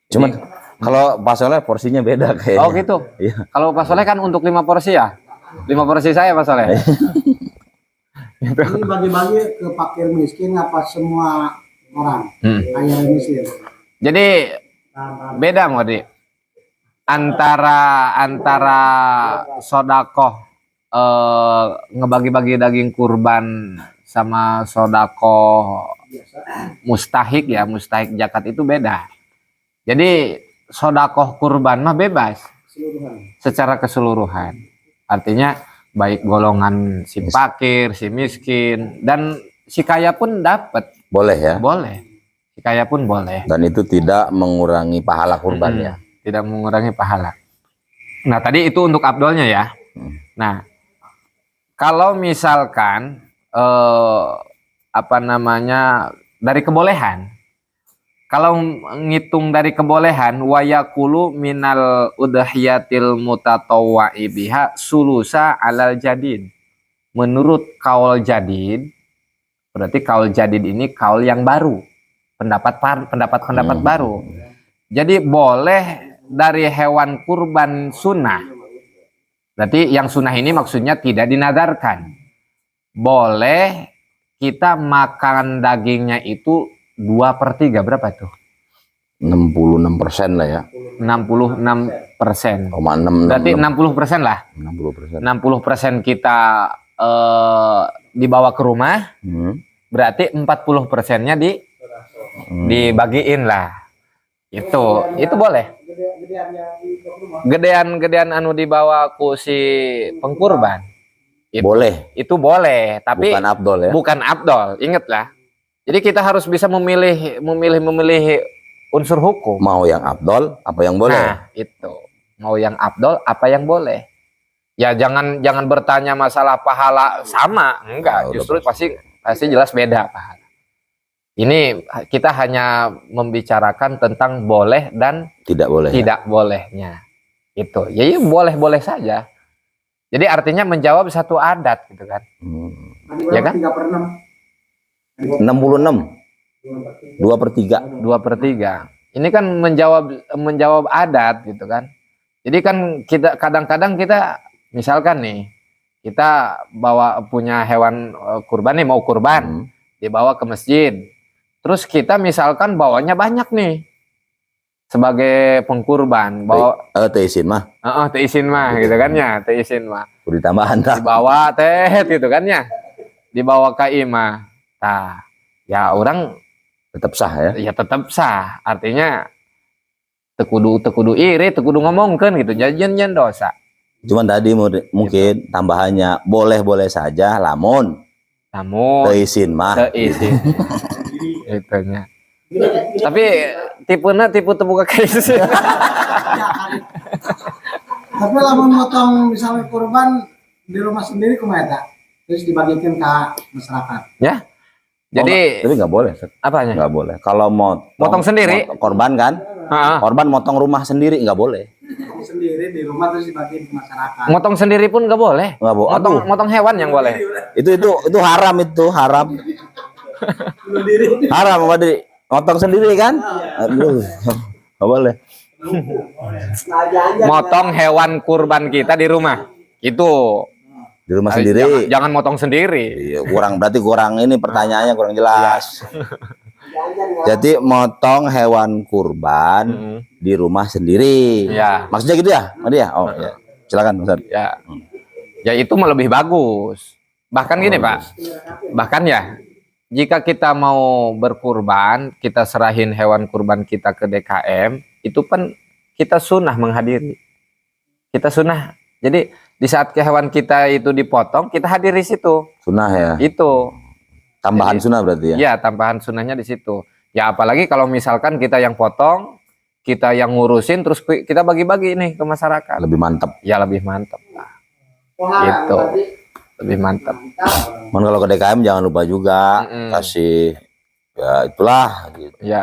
Cuman Jadi- kalau Pak Soleh porsinya beda kayaknya. oh gitu. Iya. Kalau Pak Soleh kan untuk 5 porsi ya, 5 porsi saya Pak Soleh. Ini bagi-bagi ke fakir miskin apa semua orang kaya dan miskin. Jadi beda Modi antara sodakoh ngebagi-bagi daging kurban sama sodakoh mustahik ya, mustahik zakat itu beda. Jadi sodakoh kurban mah bebas secara keseluruhan. Artinya baik golongan si fakir, si miskin, dan si kaya pun dapat. Boleh ya. Boleh. Si kaya pun boleh. Dan itu tidak mengurangi pahala kurban ya. Tidak mengurangi pahala. Nah, tadi itu untuk abdolnya ya. Nah, kalau misalkan dari kebolehan. Kalau ngitung dari kebolehan, wayakulu minal udhiyatil mutatawwa'i biha sulusa alal jadid. Menurut kaul jadid, berarti kaul jadid ini kaul yang baru. Pendapat baru. Jadi boleh dari hewan kurban sunnah. Berarti yang sunnah ini maksudnya tidak dinadarkan. Boleh kita makan dagingnya itu 2/3, berapa tuh? 66% lah ya. 66%. 0,6. Berarti 60% lah. 60%. 60% kita dibawa ke rumah, berarti 40%-nya dibagiin lah. Itu boleh. Gedean anu dibawa ku si pengkurban. Boleh. Itu boleh, tapi Bukan abdol ya. bukan abdol. Ingatlah. Jadi kita harus bisa memilih unsur hukum. Mau yang abdol apa yang boleh? Nah, itu. Mau yang abdol apa yang boleh. Ya jangan bertanya masalah pahala sama, enggak. Nah, Justru pasti jelas beda pahala. Ini kita hanya membicarakan tentang boleh dan Tidak boleh. tidak bolehnya. Itu. Ya, boleh-boleh saja. Jadi artinya menjawab satu adat gitu kan. Ya kan? 66. 2/3. 2/3. Ini kan menjawab adat gitu kan. Jadi kan kita kadang-kadang kita misalkan nih kita punya hewan kurban nih, mau kurban, dibawa ke masjid. Terus kita misalkan bawanya banyak nih. sebagai pengkurban bawa Teh isin mah. teu izin mah gitu kan ya, teu izin mah. Kudu tambahan tah. Dibawa teh gitu kan ya. Dibawa ka imah. Tah, ya orang Tetap sah ya. ya tetap sah. Artinya teu kudu iri, teu kudu ngomongkeun gitu. Janjian dosa. Cuman tadi mungkin tambahannya boleh-boleh saja lamun Namun teu isin mah. teu izin. Itunya. Tapi tipena tipe terbuka kayak gitu. Tapi lamun motong misalnya kurban di rumah sendiri kumaha eta? Terus dibagikan ke masyarakat. Ya. Jadi Tapi nggak boleh. apanya? Nggak boleh. Kalau Motong sendiri? korban kan? Heeh. Korban motong rumah sendiri nggak boleh. Motong sendiri di rumah terus dibagiin ke masyarakat. Motong sendiri pun nggak boleh. Nggak boleh. Motong hewan yang boleh. Itu haram itu haram. Haram apa diri? Motong sendiri kan? Aduh, nggak boleh. Motong hewan kurban kita di rumah. Itu. Di rumah sendiri. Jangan motong sendiri. Iya, kurang ini pertanyaannya kurang jelas. Jadi motong hewan kurban di rumah sendiri. Iya. Maksudnya gitu ya? Tadi ya? Oh, ya. Silakan Ustaz. Ya. Ya itu mah lebih bagus. Bahkan gini, Pak. Bahkan ya, jika kita mau berkurban, kita serahin hewan kurban kita ke DKM, itu kan kita sunnah menghadiri. Kita sunnah. Jadi di saat hewan kita itu dipotong, kita hadir di situ. Sunnah ya. Itu. Tambahan sunnah berarti ya. Ya, tambahan sunnahnya di situ. Ya apalagi kalau misalkan kita yang potong, kita yang ngurusin, terus kita bagi-bagi nih ke masyarakat. Lebih mantap. Ya lebih mantap lah. Pohara, Gitu. berarti Lebih mantap. Man kalau ke DKM jangan lupa juga kasih ya itulah gitu. Ya.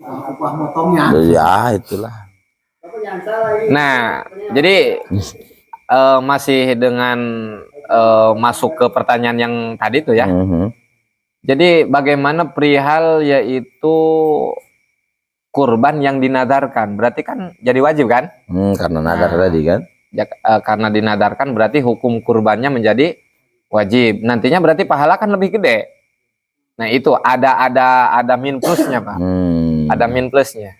upah motongnya. Ya itulah. Nah, jadi masih dengan masuk ke pertanyaan yang tadi tuh ya. Jadi bagaimana perihal yaitu kurban yang dinadarkan? Berarti kan jadi wajib kan? Karena nadar tadi kan. Ya, karena dinadarkan berarti hukum kurbannya menjadi wajib. Nantinya berarti pahala kan lebih gede. Nah itu ada min plusnya Pak. Ada min plusnya.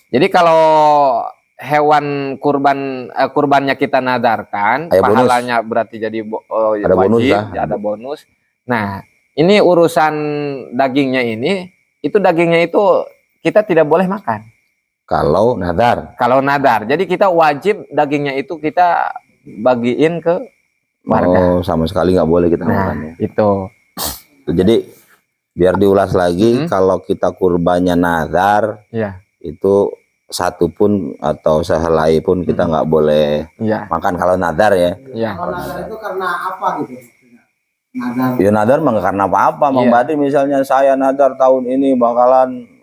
Jadi kalau hewan kurbannya kita nadarkan, pahalanya berarti jadi ada wajib, bonus lah. ada bonus. Nah ini urusan dagingnya itu dagingnya itu kita tidak boleh makan. Kalau nadar. Kalau nadar, jadi kita wajib dagingnya itu kita bagiin ke warga. Oh, sama sekali nggak boleh kita makan ya. Itu. Jadi biar diulas lagi, kalau kita kurbannya nadar, Iya. itu satu pun atau sehelai pun kita nggak boleh makan kalau nadar ya. Iya. Kalau nadar itu karena apa gitu? Nadar. Ya nadar mah nggak karena apa-apa. Mang Badi misalnya saya nadar tahun ini bakalan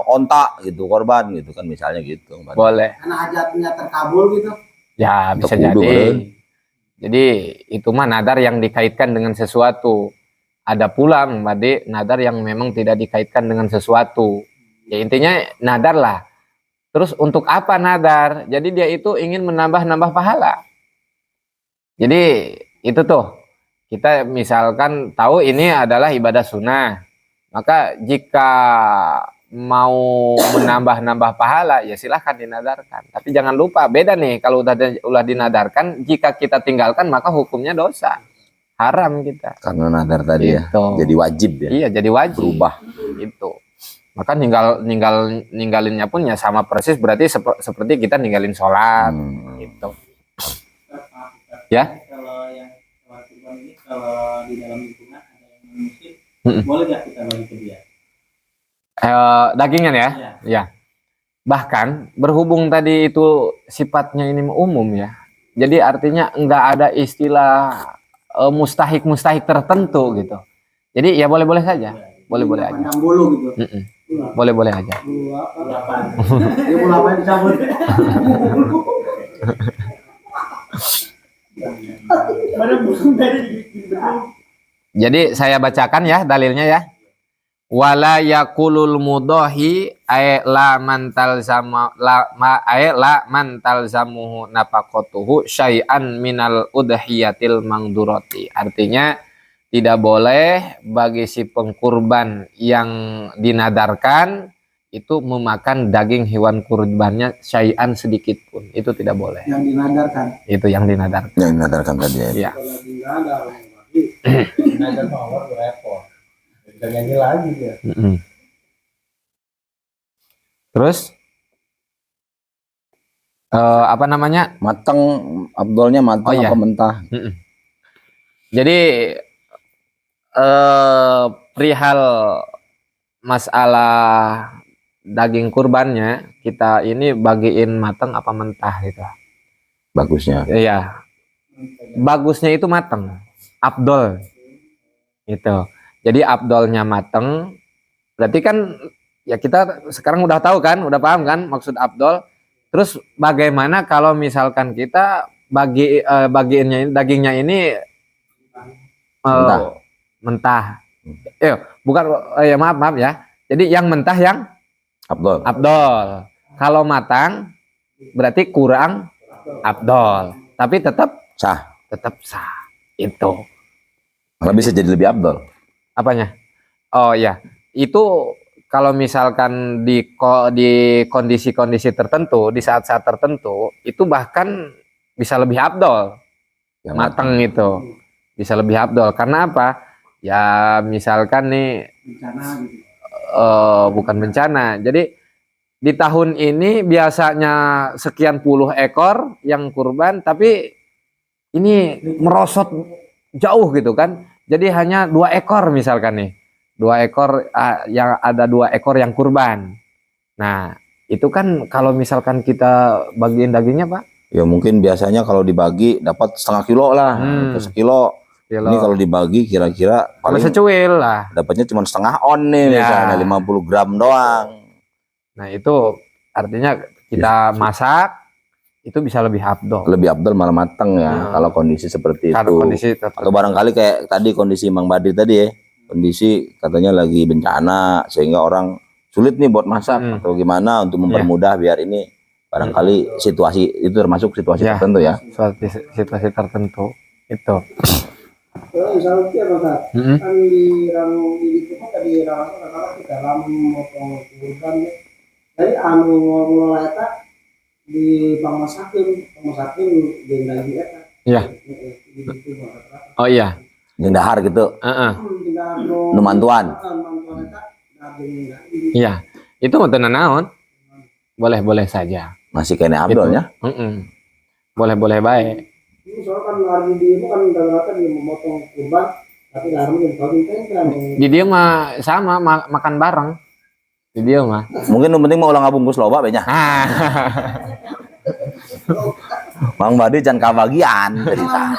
ontak gitu korban gitu kan misalnya gitu. Boleh. Karena hajatnya terkabul gitu. Ya bisa Terkudu, jadi. kan? Jadi itu mah nadar yang dikaitkan dengan sesuatu. Ada pula Mbak nadar yang memang tidak dikaitkan dengan sesuatu. Ya intinya nadar lah. Terus untuk apa nadar? Jadi dia itu ingin menambah-nambah pahala. Jadi itu tuh. Kita misalkan tahu ini adalah ibadah sunnah. Maka jika mau menambah-nambah pahala, ya silahkan dinadarkan. Tapi jangan lupa, beda nih kalau udah dinadarkan, jika kita tinggalkan maka hukumnya dosa. Haram kita. Karena nadar tadi Gitu. ya. Jadi wajib ya. Iya, jadi wajib. Berubah. Itu. Maka ninggalinnya pun ya sama persis, berarti seperti kita ninggalin sholat. Gitu. Ya. Kalau yang kurban ini, kalau di dalam lingkungan ada yang muslim, boleh nggak kita bagi ke dia? Dagingan ya? Ya. Bahkan berhubung tadi itu sifatnya ini umum ya. Jadi artinya enggak ada istilah mustahik tertentu gitu. Jadi ya boleh-boleh saja. Boleh-boleh aja. Pandang bulu gitu. Boleh-boleh aja. Dia mau apa dicabut? Jadi saya bacakan ya dalilnya ya. Wala yakulul mudahi ay la mantal sama la mantal zamuhu nafaqatuhu syai'an minal udhiyatil mangdurati. Artinya tidak boleh bagi si pengkurban yang dinadarkan itu memakan daging hewan kurbannya syai'an sedikit pun, itu tidak boleh. Yang dinadarkan. Itu yang dinadarkan. Yang dinadarkan tadi ya. Iya. Kalau lagi nggak ada orang yang bagi. Nadar power repot. Udah nyanyi lagi dia. Mm-mm. Terus apa namanya? Matang, Abdolnya matang Oh, iya. apa mentah? Mm-mm. Jadi perihal masalah daging kurbannya, kita ini bagiin matang apa mentah gitu. Bagusnya. Iya. Bagusnya itu matang. Abdol. Gitu. Jadi abdolnya matang. Berarti kan ya kita sekarang udah tahu kan, udah paham kan maksud abdol. Terus bagaimana kalau misalkan kita bagiinnya ini, dagingnya ini Mentah. mentah. Bukan ya maaf ya. Jadi yang mentah yang Abdol. abdol. Kalau matang berarti kurang abdol. Tapi tetap Sah. sah. Itu. Malah bisa jadi lebih Abdol. Apanya? Oh ya, itu kalau misalkan di kondisi-kondisi tertentu, di saat-saat tertentu, itu bahkan bisa lebih abdol. Yang Matang itu bisa lebih abdol. Karena apa? Ya misalkan nih Bencana gitu. bukan bencana. Jadi di tahun ini biasanya sekian puluh ekor yang kurban, tapi ini merosot jauh gitu kan. Jadi hanya 2 ekor misalkan nih. 2 ekor yang ada 2 ekor yang kurban. Nah, itu kan kalau misalkan kita bagiin dagingnya, Pak. Ya mungkin biasanya kalau dibagi dapat setengah kilo lah, atau sekilo. Ini kalau dibagi kira-kira kalau paling secuil lah. dapatnya cuma setengah on nih, Ya. misalnya 50 gram doang. Nah, itu artinya kita masak itu bisa lebih abdol. Lebih Abdol malah matang ya, kalau kondisi seperti Kalau itu. kondisi Atau barangkali kayak tadi kondisi Mang Badri tadi ya, kondisi katanya lagi bencana sehingga orang sulit nih buat masak atau gimana untuk mempermudah biar ini barangkali situasi itu termasuk situasi Ya. tertentu ya. suatu situasi tertentu itu. Kalau misalnya dia Pak, Mm-mm. kan di ranu di itu kan tadi ranu kata kita lama motong kurban ya. Jadi mulai eta di pamasakeun jeung lagi eta. Iya. Oh iya. Yang dahar gitu, Heeh. nu mantuan. Iya. Itu mah tenan naon. Boleh-boleh saja. Masih kene Abdolnya. Mm-mm. Boleh-boleh baik. Ini soalnya kan hari di itu kan rata-rata dia memotong kurban, tapi larang yang paling kan. Di dia mah sama makan bareng. Di dia mah. Mungkin yang penting mau ulang bungkus loba banyak. Ah. Mang Badri can kabagian cerita.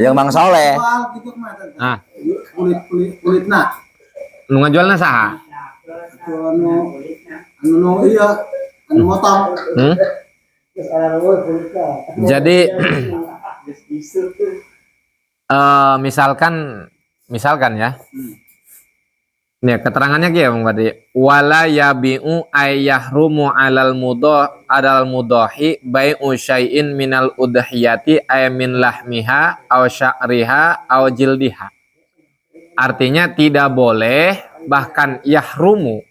Yang Mang Soleh. Gitu kemarin. Ah. Kulitna. Nu ngajualna saha? Anu iya, anu motong. Jadi misalkan ya. Nih keterangannya gitu Bang Badi. Wala yabi'u ayyahrumu alal mudahi bai'u syai'in minal udhiyati ay min lahmiha aw sya'riha aw jildiha. Artinya tidak boleh, bahkan yahrumu,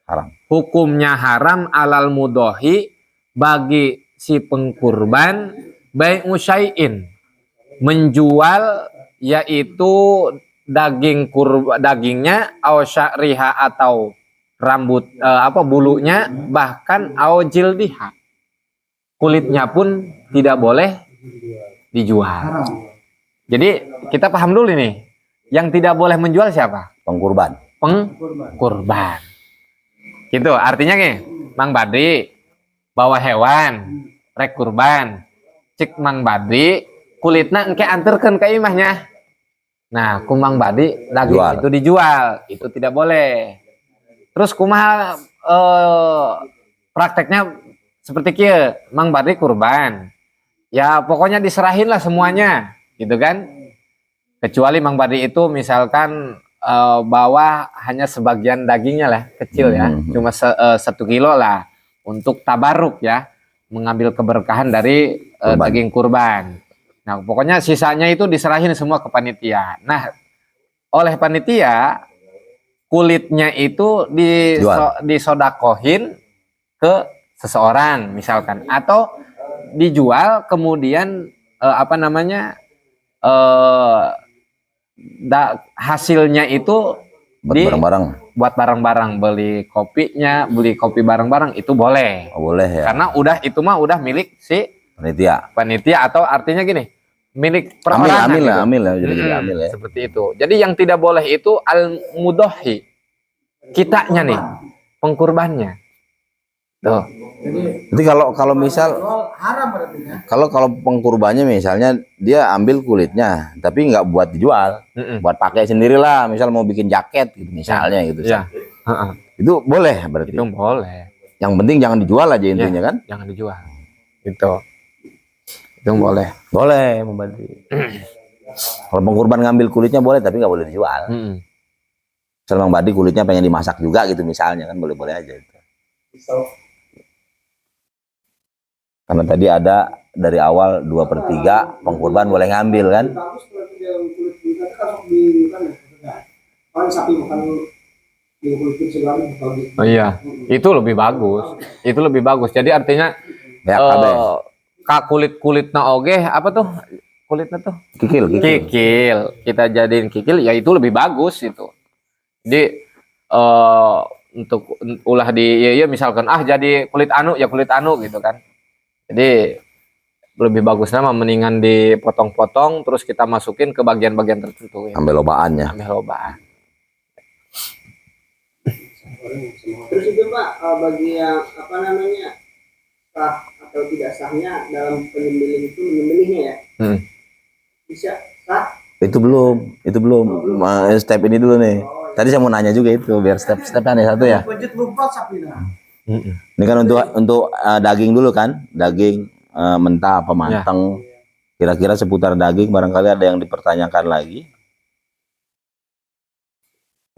Haram. hukumnya haram alal mudahi bagi si pengkurban bai'u syai'in, menjual yaitu dagingnya aw sya'riha atau rambut bulunya, bahkan aw jildiha, kulitnya pun tidak boleh dijual. Jadi kita paham dulu nih, yang tidak boleh menjual siapa? Pengkurban. Pengkurban. Gitu artinya nih, Mang Badri bawa hewan rek kurban, cik Mang Badri kulitna engke anterkeun ka imahnya. Nah, kumang Badri daging Jual. itu dijual, itu tidak boleh. Terus kumaha prakteknya seperti kieu, Mang Badri kurban. Ya pokoknya diserahin lah semuanya, gitu kan? Kecuali Mang Badri itu misalkan bawa hanya sebagian dagingnya lah, kecil ya, cuma 1 kilo lah untuk tabaruk ya, mengambil keberkahan dari daging kurban. Nah, pokoknya sisanya itu diserahin semua ke panitia. Nah, oleh panitia kulitnya itu Jual. disodakohin ke seseorang misalkan, atau dijual kemudian apa namanya hasilnya itu Buat barang-barang. buat barang-barang, beli kopinya, beli kopi bareng-bareng itu boleh. Oh, boleh ya. Karena itu mah udah milik si panitia, atau artinya gini, milik perorangan. Amil ya, jadi amil ya. Seperti itu. Jadi yang tidak boleh itu al-mudohi, kitanya nih, pengkurbannya. Tuh. Jadi kalau misal haram berarti ya. kalau pengkurbannya misalnya dia ambil kulitnya tapi nggak buat dijual, buat pakai sendirilah, misal mau bikin jaket gitu misalnya gitu. Ya. Itu boleh berarti. Itu boleh. Yang penting jangan dijual aja intinya kan? Jangan dijual. Itu boleh. Boleh membantu. Kalau pengkurban ngambil kulitnya boleh tapi nggak boleh dijual. Misal Bang Badi kulitnya pengen dimasak juga gitu misalnya kan, boleh-boleh aja itu. Karena tadi ada dari awal 2/3 pengkurban boleh ngambil kan? Bagus kalau dia kulit kita kan di kan ya. Kalau sapi makan di kulit segala bagus. Oh iya, itu lebih bagus. Itu lebih bagus. Jadi artinya kulit-kulitna oge apa tuh? Kulitnya tuh Kikil. kita jadiin kikil, ya itu lebih bagus itu. Jadi untuk ulah ya misalkan jadi kulit anu gitu kan. Jadi lebih bagus nama mendingan dipotong-potong terus kita masukin ke bagian-bagian tertentu ya. Ambil lobaannya. Terus itu Pak, bagi yang apa namanya sah atau tidak sahnya dalam menyembelihnya ya, bisa sah? Itu belum. Step ini dulu nih. Tadi saya mau nanya juga itu biar step-stepnya nih satu ya. Budget lupa sapinya. Ini kan untuk daging dulu kan, daging mentah apa matang. Kira-kira seputar daging barangkali ada yang dipertanyakan lagi.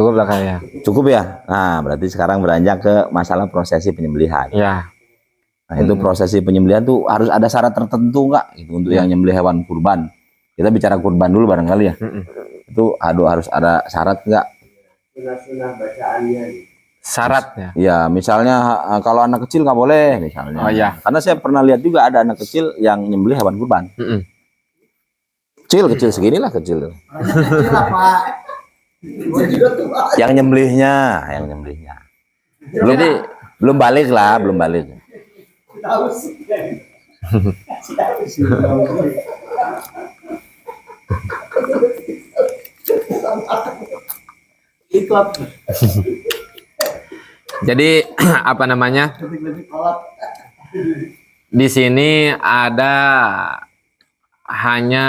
Cukup lah kayaknya. Cukup ya. Nah, berarti sekarang beranjak ke masalah prosesi penyembelihan. Ya. Nah, itu prosesi penyembelihan tuh harus ada syarat tertentu nggak? Itu untuk yang nyembelih hewan kurban. Kita bicara kurban dulu barangkali ya. Itu harus ada syarat nggak? Sunah-sunah bacaannya. Syaratnya. Ya, misalnya kalau anak kecil nggak boleh misalnya. Oh iya. Karena saya pernah lihat juga ada anak kecil yang nyembelih hewan kurban. Kecil seginilah kecil. Kecil apa? Yang nyembelihnya. Jadi belum balik. Tahu sih. Ikut. Jadi apa namanya? Di sini ada hanya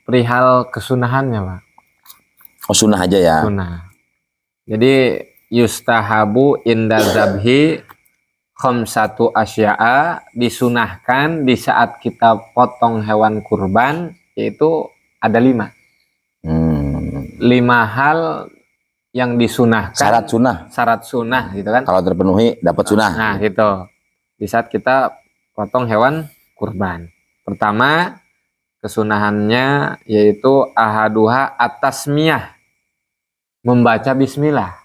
perihal kesunahannya, Pak. Oh, sunnah aja ya. Sunnah. Jadi yustahabu inda zabhi khamsatu asya'a, disunahkan di saat kita potong hewan kurban, yaitu ada 5. 5 hal yang disunahkan. Syarat sunnah gitu kan. Kalau terpenuhi dapat sunnah. Nah gitu. Di saat kita potong hewan kurban. Pertama, kesunahannya yaitu ahaduha atasmiyah, membaca bismillah.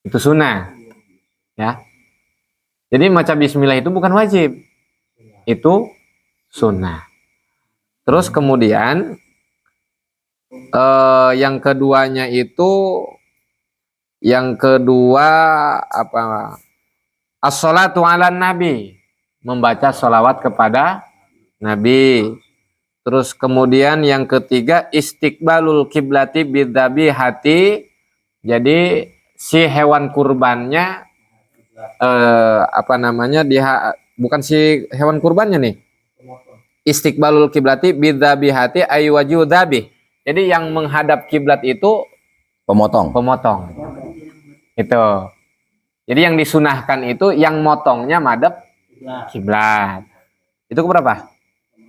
Itu sunnah. Ya. Jadi membaca bismillah itu bukan wajib. Itu sunnah. Terus kemudian yang keduanya itu apa? As-sholatu ala nabi, membaca sholawat kepada Nabi. Terus kemudian yang ketiga istiqbalul kiblati bidzabi hati. Jadi si hewan kurbannya bukan si hewan kurbannya nih. Istiqbalul kiblati bidzabi hati aywaju dzabi. Jadi yang menghadap kiblat itu pemotong. Itu. Jadi yang disunahkan itu yang motongnya madhep kiblat. Itu keberapa?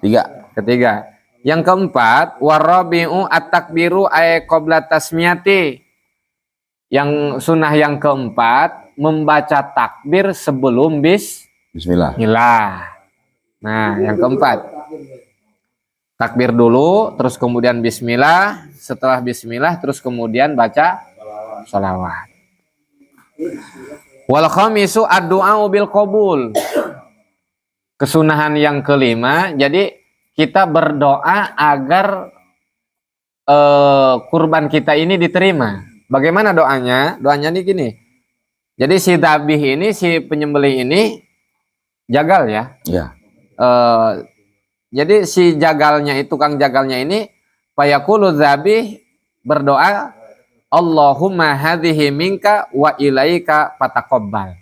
3. Ketiga. Yang keempat, warabi'u at-takbiru ay qabla tasmiyati. Yang sunnah yang keempat, membaca takbir sebelum bismillah. Nah, yang keempat. Takbir dulu, terus kemudian bismillah, setelah bismillah terus kemudian baca Salawat. Wal khamisu ad-du'a bil qabul. Kesunahan yang kelima, jadi kita berdoa agar kurban kita ini diterima. Bagaimana doanya? Doanya nih gini. Jadi si dabih ini, si penyembelih ini jagal ya. Ya. Jadi si jagalnya itu, tukang jagalnya ini, fayaqulu dzabih berdoa, Allahumma hadhihi minka wa ilaika fataqabbal.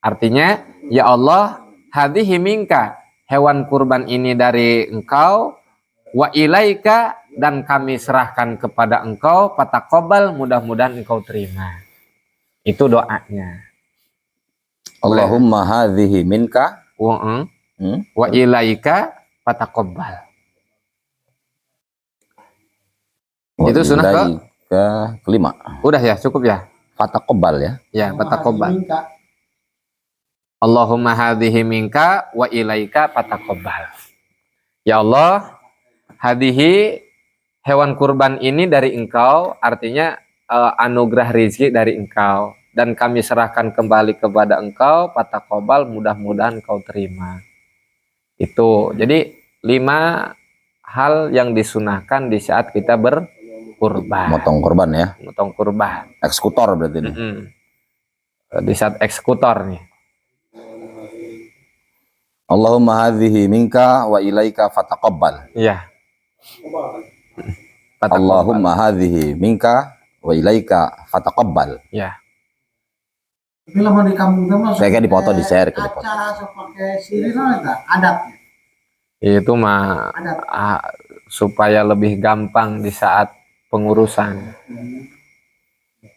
Artinya, ya Allah, hadhihi minka, hewan kurban ini dari engkau, wa ilaika, dan kami serahkan kepada engkau, fataqabbal, mudah-mudahan engkau terima. Itu doanya. Allahumma hadhihi minka Wa ilaika fataqabbal. Itu sunnah ke kelima. udah ya, cukup ya. Fataqabbal ya. Ya, fataqabbal. Allahumma hadhihi minka wa ilaika fataqabbal. Ya Allah, hadhihi, hewan kurban ini dari engkau, artinya anugerah rezeki dari engkau, dan kami serahkan kembali kepada engkau, fataqabbal, mudah-mudahan engkau terima. Itu jadi 5 hal yang disunahkan di saat kita berkurban. Motong kurban ya. Motong kurban. Eksekutor berarti ini. Di saat eksekutor nih. Allahumma hadhihi minka wa ilaika fataqabbal. Iya. Allahumma hadhihi minka wa ilaika fataqabbal. Ya. Tapi lama di kampung itu masuk. Kayak dipoto di share ke dipoto. Acara pakai sirine enggak? Adatnya. Itu mah supaya lebih gampang di saat pengurusan.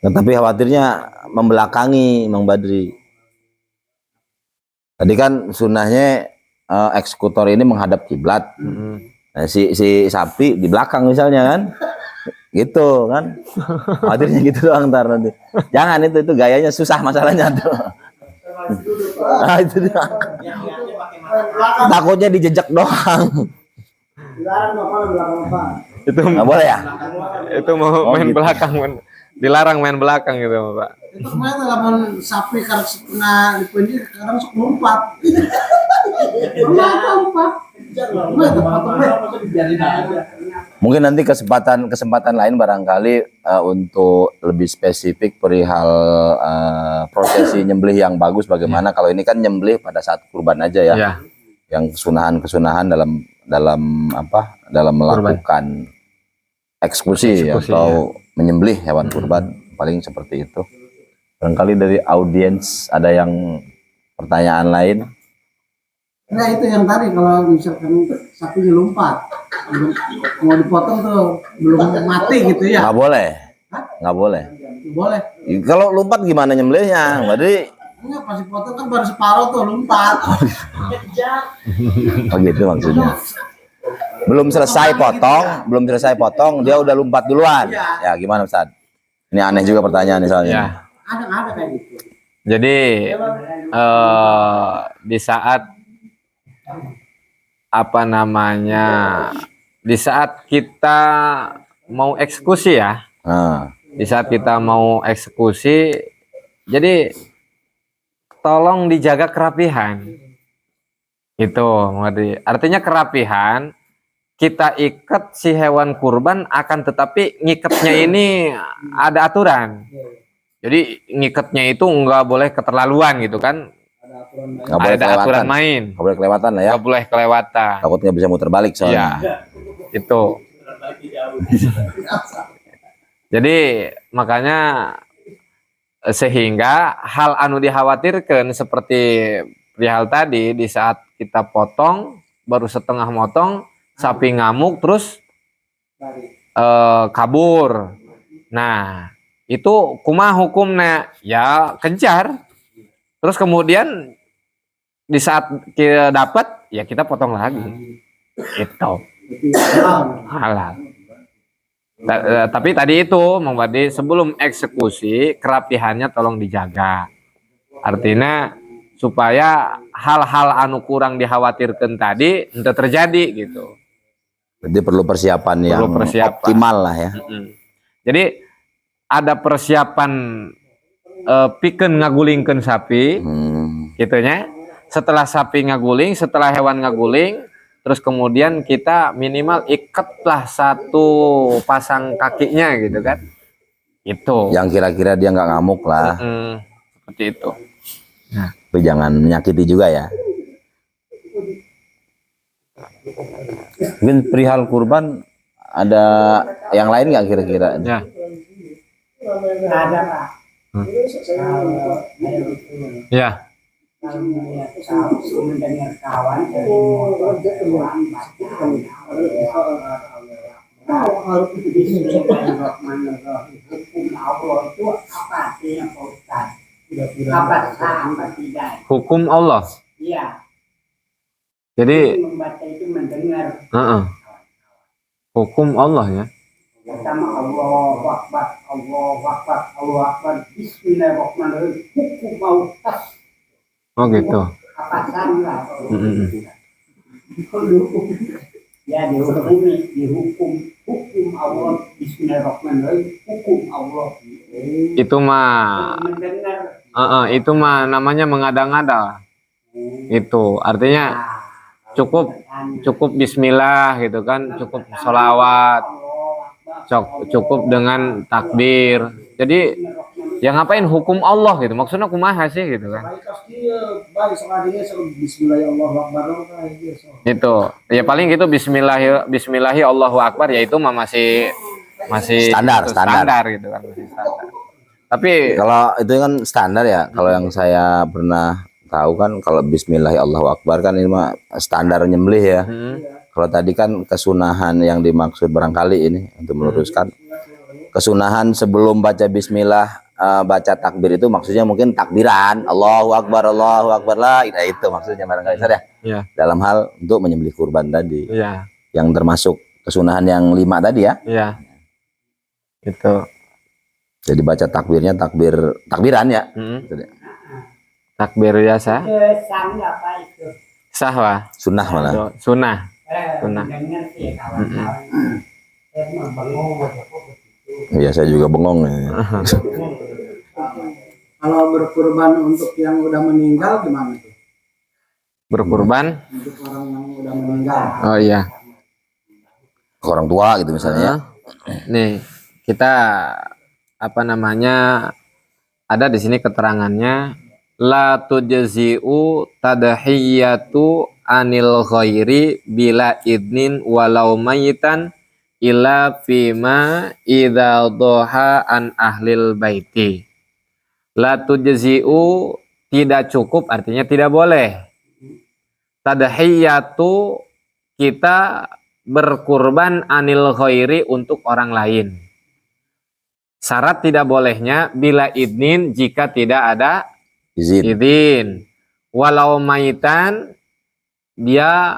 Nah, tapi khawatirnya membelakangi Mang Badri. Tadi kan sunnahnya eksekutor ini menghadap kiblat. Nah, si sapi di belakang misalnya kan. Gitu kan. Khawatirnya gitu doang ntar nanti. Jangan itu gayanya susah masalahnya tuh. Nah, itu dia. Takutnya dijejak doang. Dilarang apa? Itu Nggak boleh ya? itu mau main gitu. belakang, dilarang main belakang gitu, Pak. Itu kemarin lamun sapi kalau setengah dipenjir kadang sok lompat. Lompat. Mungkin nanti kesempatan lain barangkali untuk lebih spesifik perihal prosesi nyembelih yang bagus bagaimana. Kalau ini kan nyembelih pada saat kurban aja ya. Ya. Yang kesunahan dalam melakukan eksekusi atau menyembelih hewan kurban paling seperti itu. Barangkali dari audiens ada yang pertanyaan lain. Nah itu yang tadi kalau misalkan sapinya lompat, mau dipotong tuh belum mati gitu ya? Nggak boleh, nggak boleh. Boleh. Kalau lompat gimana nyembelihnya? Berarti Enggak, pas dipotong kan baru separuh tuh lompat. oh gitu maksudnya. Belum selesai potong, dia udah lompat duluan. Ya gimana Ustaz? Ini aneh juga pertanyaan misalnya. Ya. Ada kayak gitu. Jadi di saat di saat kita mau eksekusi ya, di saat kita mau eksekusi, jadi tolong dijaga kerapihan. Itu, artinya kerapihan. Kita ikat si hewan kurban, akan tetapi ngikatnya ini ada aturan. Jadi ngikatnya itu nggak boleh keterlaluan gitu kan. Ada aturan main. Nggak boleh kelewatan lah ya. Nggak boleh kelewatan. Takut nggak bisa muter balik soalnya. Ya, itu. Jadi makanya sehingga hal anu dikhawatirkan seperti perihal tadi, di saat kita potong baru setengah motong, sapi ngamuk terus kabur. Nah, itu kumaha hukumnya? Ya kejar. Terus kemudian di saat kita dapat, ya kita potong lagi. Itu halal. Tapi tadi itu membuat sebelum eksekusi kerapihannya tolong dijaga. Artinya supaya hal-hal anu kurang dikhawatirkan tadi tidak terjadi gitu. Jadi perlu persiapan yang optimal lah ya. Jadi ada persiapan pikeun ngagulingkeun sapi gitunya. Setelah sapi ngaguling, setelah hewan ngaguling, terus kemudian kita minimal ikatlah satu pasang kakinya gitu kan. Itu. Yang kira-kira dia nggak ngamuk lah. Seperti itu. Tapi jangan menyakiti juga ya. Mungkin perihal kurban ada yang lain nggak kira-kira? Ya. Ada Pak. Ya. Kalau melihat tahu mendengar kawan dari motor orang hukum Allah itu apa artinya Pak Ustaz? Apa sah apa tidak? Hukum Allah. Iya. Jadi Membaca itu mendengar. hukum Allah ya. Pertama Allahu Akbar, Allahu Akbar, Allahu Akbar. Bismillahirrahmanirrahim. Hukum Allah. Oh gitu. Apa salah? Ya dihukum hukum Allah. Bismillahirrahmanirrahim. Hukum Allah. Itu mah Mendengar. itu mah namanya mengada-ngada. Itu artinya cukup bismillah gitu kan, cukup sholawat, cukup dengan takbir. Jadi ya ngapain hukum Allah gitu, maksudnya kumaha sih gitu kan. Itu ya paling gitu bismillahi Allahu Akbar, ya itu mah masih Standar gitu kan, masih standar. Tapi Kalau itu kan standar ya. Kalau yang saya pernah tahu kan kalau Bismillah Allahu Akbar kan ini mah standar nyembelih ya. Kalau tadi kan kesunahan yang dimaksud barangkali ini untuk meluruskan kesunahan sebelum baca Bismillah, baca takbir itu maksudnya mungkin takbiran Allahu Akbar lah, itu maksudnya barangkali ya. ya, Dalam hal untuk menyembelih kurban tadi ya, yang termasuk kesunahan yang 5 tadi ya. ya. Itu. Jadi baca takbirnya takbiran ya. Takbir biasa. Sang apa itu? Sah lah. Sunnah malah. Sunnah. Sunnah. Mendengar sih kawan-kawan. Saya mah bengong. Iya, saya juga bengong nih. Kalau berkurban untuk yang udah meninggal gimana tuh? Berkurban. Untuk orang yang udah meninggal. Oh iya. Ke orang tua gitu misalnya. Nih, kita apa namanya? Ada di sini keterangannya, la tujzi'u tadhiyatu anil ghairi bila idnin walau mayitan illa fima idza doha an ahlil baiti. La tujzi'u tidak cukup, artinya tidak boleh. Tadhiyatu kita berkurban anil ghairi untuk orang lain. Syarat tidak bolehnya bila idnin jika tidak ada izin. Walau mayitan dia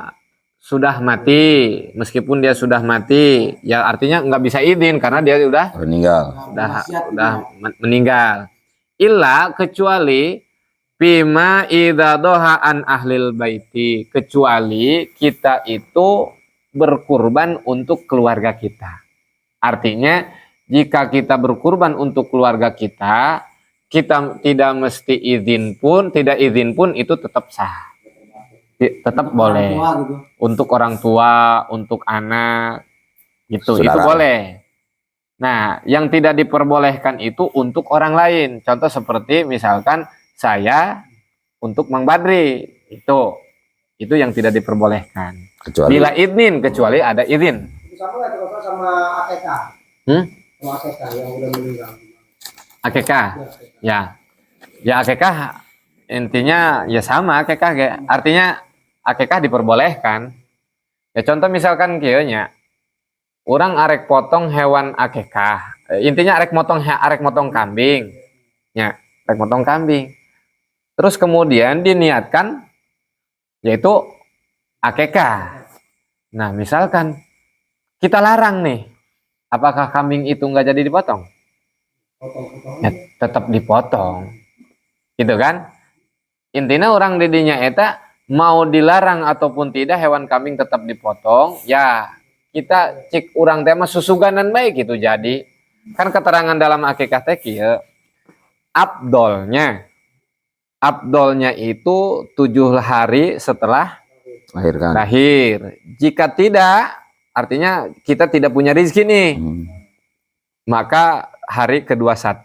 sudah mati, meskipun dia sudah mati, ya artinya nggak bisa izin karena dia sudah meninggal. Illa kecuali bima idza doha an ahlil baiti, kecuali kita itu berkurban untuk keluarga kita. Artinya jika kita berkurban untuk keluarga kita tidak mesti izin pun, tidak izin pun itu tetap sah. Tetap boleh. Untuk orang tua, untuk anak, gitu. Itu boleh. Nah, yang tidak diperbolehkan itu untuk orang lain. Contoh seperti misalkan saya untuk Mang Badri. Itu yang tidak diperbolehkan. Bila izin, kecuali ada izin. Sama ATK. Sama ATK yang udah meninggal. Akekah, ya akekah intinya ya sama akekah, artinya akekah diperbolehkan. Ya contoh misalkan kieunya, orang arek potong hewan akekah, intinya arek motong kambing, ya arek motong kambing. Terus kemudian diniatkan yaitu akekah. Nah misalkan kita larang nih, apakah kambing itu nggak jadi dipotong? Ya, tetap dipotong, gitu kan? Intinya orang didinya eta mau dilarang ataupun tidak hewan kambing tetap dipotong. Ya kita cik orang tema susuganan baik gitu. Jadi Kan keterangan dalam akikah teh kieu, Abdolnya itu 7 hari setelah Lahirkan. lahir. Jika tidak, artinya kita tidak punya rezeki nih. Maka hari ke-21.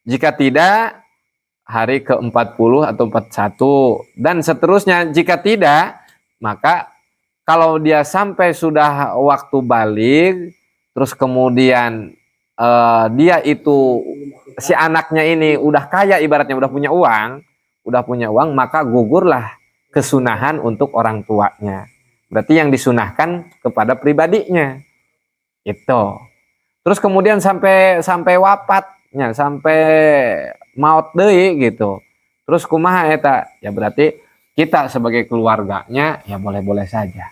Jika tidak, hari ke-40 atau 41. Dan seterusnya, jika tidak, maka kalau dia sampai sudah waktu balik, terus kemudian dia itu, si anaknya ini udah kaya, ibaratnya udah punya uang, maka gugurlah kesunahan untuk orang tuanya. Berarti yang disunahkan kepada pribadinya. Itu. Terus kemudian sampai wafatnya, sampai maut deui gitu. Terus kumaha eta? Ya berarti kita sebagai keluarganya ya boleh-boleh saja.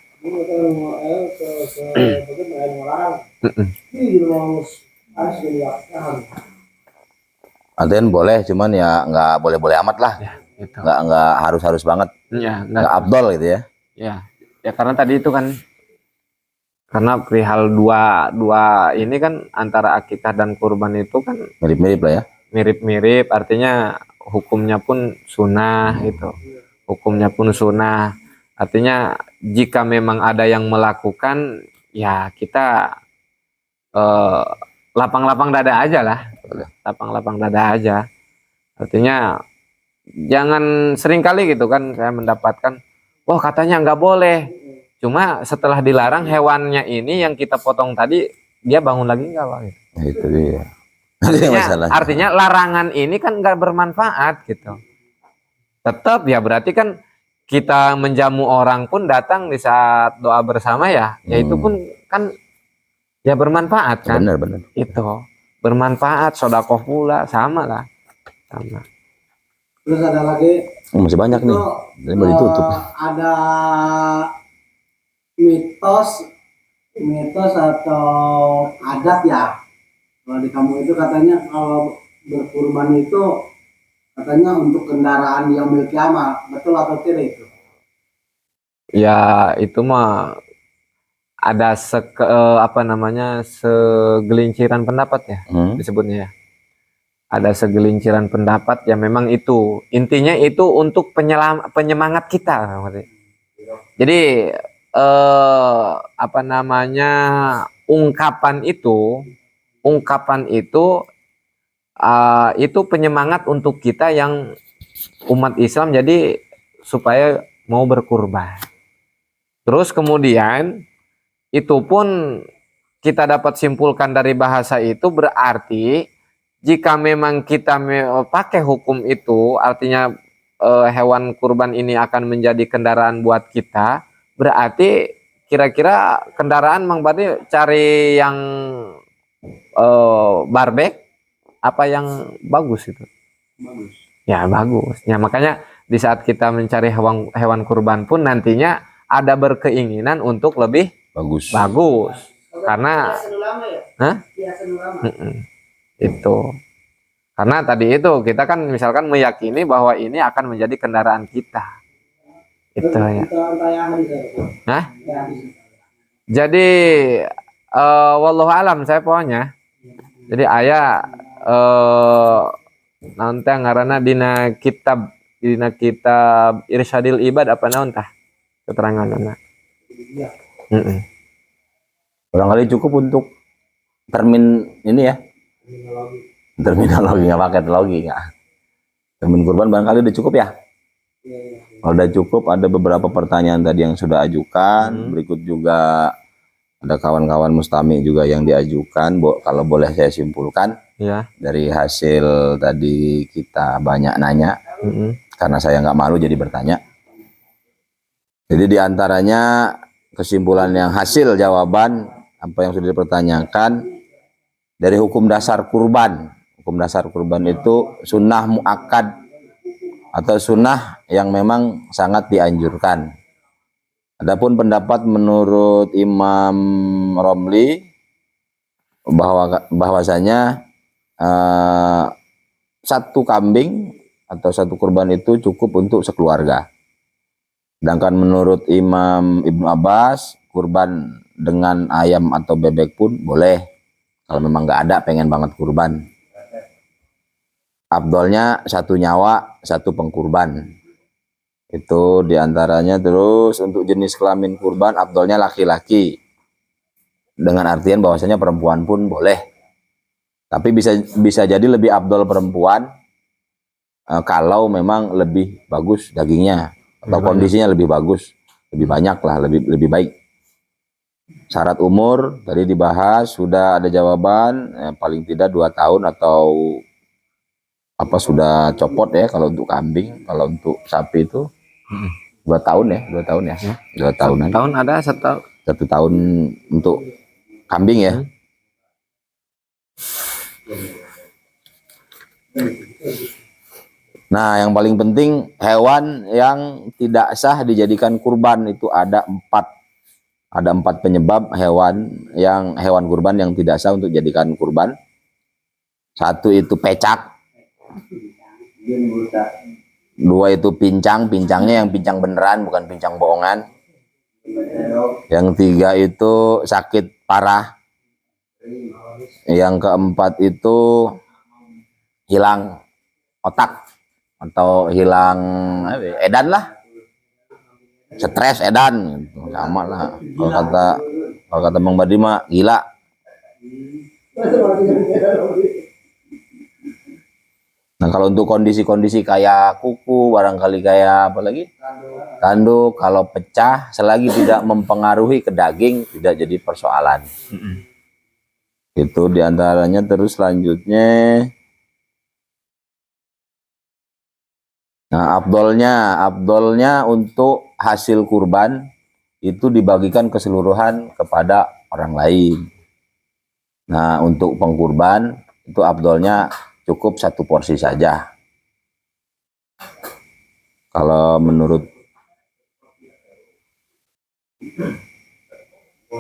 Artinya boleh, cuman ya nggak boleh-boleh amat lah. Ya, gitu. Nggak harus banget. Ya, Nggak abdol gitu ya. Ya karena tadi itu kan, karena perihal dua ini kan, antara akikah dan kurban itu kan Mirip-mirip lah ya. mirip-mirip, artinya hukumnya pun sunnah gitu. Hukumnya pun sunnah. Artinya jika memang ada yang melakukan, ya kita lapang-lapang dada aja lah. Lapang-lapang dada aja. Artinya jangan sering kali gitu kan saya mendapatkan, wah katanya nggak boleh. Cuma setelah dilarang, hewannya ini yang kita potong tadi, dia bangun lagi nggak Pak? Gitu. Nah, itu dia. Artinya larangan ini kan nggak bermanfaat gitu. Tetap ya berarti kan kita menjamu orang pun datang di saat doa bersama ya, itu pun kan ya bermanfaat kan. Bener. Itu bermanfaat, sodakoh pula, sama lah. Sama. Terus ada lagi Masih banyak nih. Ini mau ditutup. Ada mitos atau adat ya, kalau di kamu itu katanya kalau berkurban itu katanya untuk kendaraan yang milik kiamat, betul atau tidak itu? Ya itu mah ada segelinciran pendapat ya, disebutnya ya. Ada segelinciran pendapat ya, memang itu intinya itu untuk penyemangat kita. Jadi ungkapan itu penyemangat untuk kita yang umat Islam, jadi supaya mau berkurban. Terus kemudian itu pun kita dapat simpulkan dari bahasa itu, berarti jika memang kita pakai hukum itu, artinya hewan kurban ini akan menjadi kendaraan buat kita, berarti kira-kira kendaraan Mang Bardi cari yang barbek apa yang bagus itu? Bagus. Ya bagus. Ya makanya di saat kita mencari hewan kurban pun nantinya ada berkeinginan untuk lebih Bagus. Karena itu. Karena tadi itu kita kan misalkan meyakini bahwa ini akan menjadi kendaraan kita. Itu ya. Nah, jadi wallahu alam saya pokoknya. Jadi ayah nanti ngaranna dina kitab Irsyadil Ibad apa naon tah keteranganna. Barangkali cukup untuk ini ya. Terminologi nggak pakai teknologi nggak. Termin kurban barangkali udah cukup ya. Kalau udah cukup, ada beberapa pertanyaan tadi yang sudah ajukan. Berikut juga ada kawan-kawan mustami juga yang diajukan. Kalau boleh saya simpulkan Ya. dari hasil tadi kita banyak nanya, karena saya nggak malu jadi bertanya. Jadi diantaranya kesimpulan yang hasil jawaban apa yang sudah dipertanyakan dari hukum dasar kurban. Hukum dasar kurban itu sunnah muakkad atau sunnah yang memang sangat dianjurkan. Adapun pendapat menurut Imam Romli bahwasanya satu kambing atau satu kurban itu cukup untuk sekeluarga. Sedangkan menurut Imam Ibnu Abbas, kurban dengan ayam atau bebek pun boleh Kalau memang nggak ada, pengen banget kurban. Abdolnya 1 nyawa, 1 pengkurban. Itu diantaranya. Terus untuk jenis kelamin kurban, abdolnya laki-laki. Dengan artian bahwasanya perempuan pun boleh. Tapi bisa jadi lebih abdol perempuan kalau memang lebih bagus dagingnya atau kondisinya lebih bagus, lebih banyak lah, lebih baik. Syarat umur tadi dibahas, sudah ada jawaban, paling tidak 2 tahun atau apa sudah copot ya kalau untuk kambing. Kalau untuk sapi itu 2 tahun ya, 2 tahun ya, 2 tahunan. 1 tahun ada, 1 tahun untuk kambing ya. Nah, yang paling penting hewan yang tidak sah dijadikan kurban itu ada 4. Ada 4 penyebab hewan kurban yang tidak sah untuk dijadikan kurban. 1 itu pecak. 2 itu pincang, pincangnya yang pincang beneran bukan pincang bohongan. Yang 3 itu sakit parah. Yang keempat itu hilang otak atau hilang edan lah, stres edan gitu. Sama lah kalau kata Bang Badi mah gila. Nah, kalau untuk kondisi-kondisi kayak kuku, barangkali kayak apa lagi, tanduk, kalau pecah selagi tidak mempengaruhi ke daging tidak jadi persoalan. Itu diantaranya. Terus selanjutnya, nah abdolnya untuk hasil kurban itu dibagikan keseluruhan kepada orang lain. Nah, untuk pengkurban itu abdolnya cukup 1 porsi saja. Kalau menurut,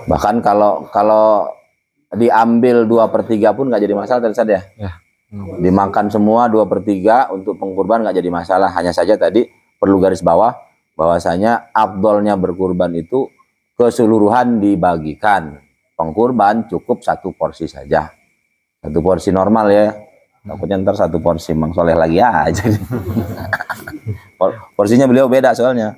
bahkan kalau diambil 2/3 pun nggak jadi masalah tadi ya. Dimakan semua 2/3 untuk pengkurban nggak jadi masalah. Hanya saja tadi perlu garis bawah bahwasanya abdolnya berkurban itu keseluruhan dibagikan. Pengkurban cukup 1 porsi saja. 1 porsi normal ya. Takutnya ntar 1 porsi Mang Soleh lagi aja. Porsinya beliau beda soalnya.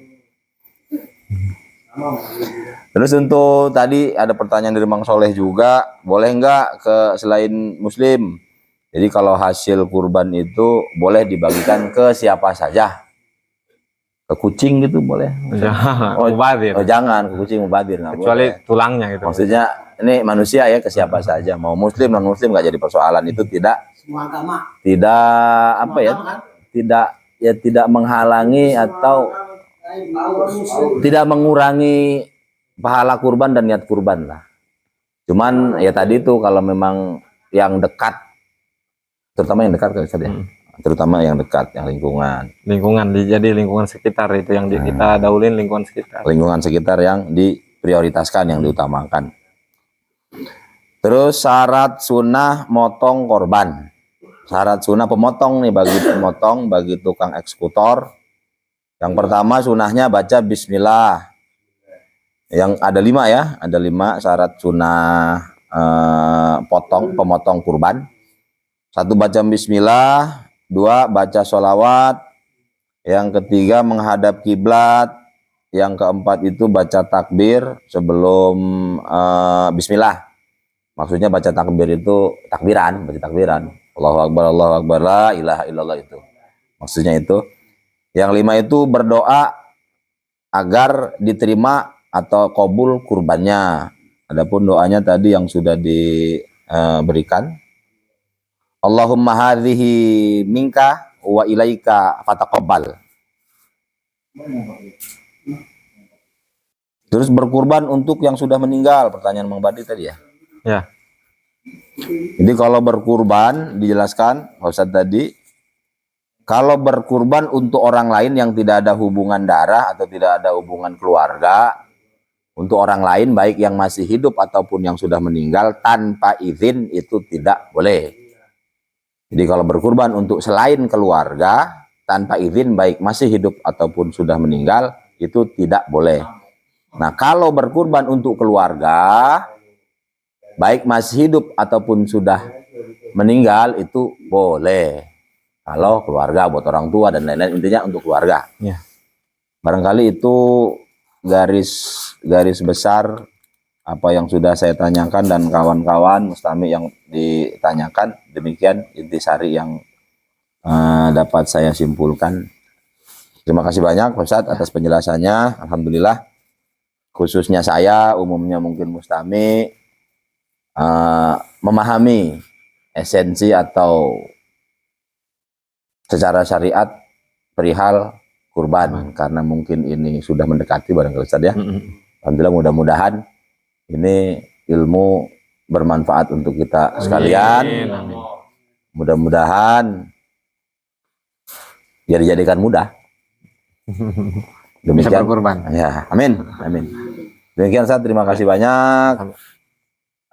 Terus untuk tadi ada pertanyaan dari Mang Soleh juga, boleh nggak ke selain muslim? Jadi kalau hasil kurban itu boleh dibagikan ke siapa saja. Ke kucing gitu boleh. Mubadir. Oh jangan, ke kucing mubadir nggak boleh. Kecuali tulangnya gitu. Maksudnya ini manusia ya, ke siapa saja. Mau muslim non muslim nggak jadi persoalan. Itu tidak Semua agama. apa ya? Tidak menghalangi atau tidak mengurangi pahala kurban dan niat kurban lah. Cuman ya tadi tuh kalau memang yang dekat, terutama yang dekat ya. Terutama yang dekat, yang lingkungan, jadi lingkungan sekitar itu yang kita daulin, lingkungan sekitar yang diprioritaskan, yang diutamakan. Terus syarat sunnah motong korban. Syarat sunnah pemotong nih, bagi tukang eksekutor. Yang pertama sunnahnya baca bismillah. Yang ada 5 ya, ada 5 syarat sunnah pemotong kurban. 1 baca bismillah, 2 baca sholawat, yang ketiga menghadap kiblat, yang keempat itu baca takbir sebelum bismillah. Maksudnya baca takbir itu takbiran, baca takbiran. Allahu Akbar, la ilaha illallah itu. Maksudnya itu. Yang 5 itu berdoa agar diterima atau qabul kurbannya. Adapun doanya tadi yang sudah diberikan. Allahumma hadhihi minka wa ilaika fataqabbal. Terus berkurban untuk yang sudah meninggal, pertanyaan Mang Badi tadi ya. Ya. Jadi kalau berkurban dijelaskan Ustaz tadi, kalau berkurban untuk orang lain yang tidak ada hubungan darah atau tidak ada hubungan keluarga, untuk orang lain baik yang masih hidup ataupun yang sudah meninggal tanpa izin itu tidak boleh. Jadi kalau berkurban untuk selain keluarga tanpa izin baik masih hidup ataupun sudah meninggal itu tidak boleh. Nah, kalau berkurban untuk keluarga baik masih hidup ataupun sudah meninggal itu boleh. Kalau keluarga, buat orang tua dan lain-lain, intinya untuk keluarga. Ya. Barangkali itu garis besar apa yang sudah saya tanyakan dan kawan-kawan Mustami yang ditanyakan. Demikian intisari yang dapat saya simpulkan. Terima kasih banyak Pak Ustadz atas penjelasannya. Alhamdulillah. Khususnya saya, umumnya mungkin Mustami memahami esensi atau secara syariat perihal kurban, karena mungkin ini sudah mendekati barangkali Ustaz ya. Alhamdulillah, mudah-mudahan ini ilmu bermanfaat untuk kita sekalian. Amin. Mudah-mudahan ya dijadikan mudah. Bisa Demikian. berkurban. Ya, amin, amin. Demikian Ustaz, terima kasih banyak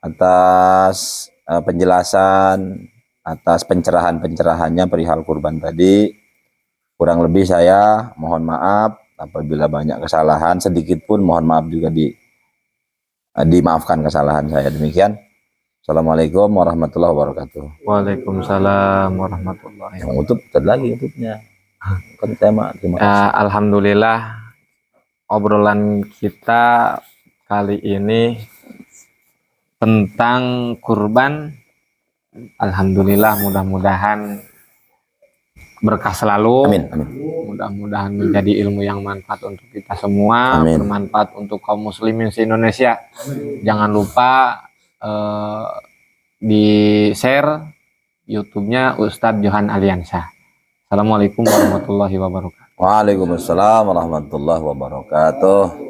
atas penjelasan, atas pencerahan-pencerahannya perihal kurban tadi. Kurang lebih saya mohon maaf apabila banyak kesalahan, sedikit pun mohon maaf juga dimaafkan kesalahan saya. Demikian. Assalamualaikum warahmatullahi wabarakatuh. Waalaikumsalam warahmatullahi Yang YouTube lagi YouTube-nya. Kan tema. Terima kasih. Alhamdulillah, obrolan kita kali ini tentang kurban. Alhamdulillah, mudah-mudahan berkah selalu. Amin, amin. Mudah-mudahan menjadi ilmu yang manfaat untuk kita semua, Amin. bermanfaat untuk kaum muslimin se-Indonesia. Jangan lupa di share YouTube-nya Ustadz Johan Aliansyah. Assalamualaikum warahmatullahi wabarakatuh. Waalaikumsalam warahmatullahi wabarakatuh.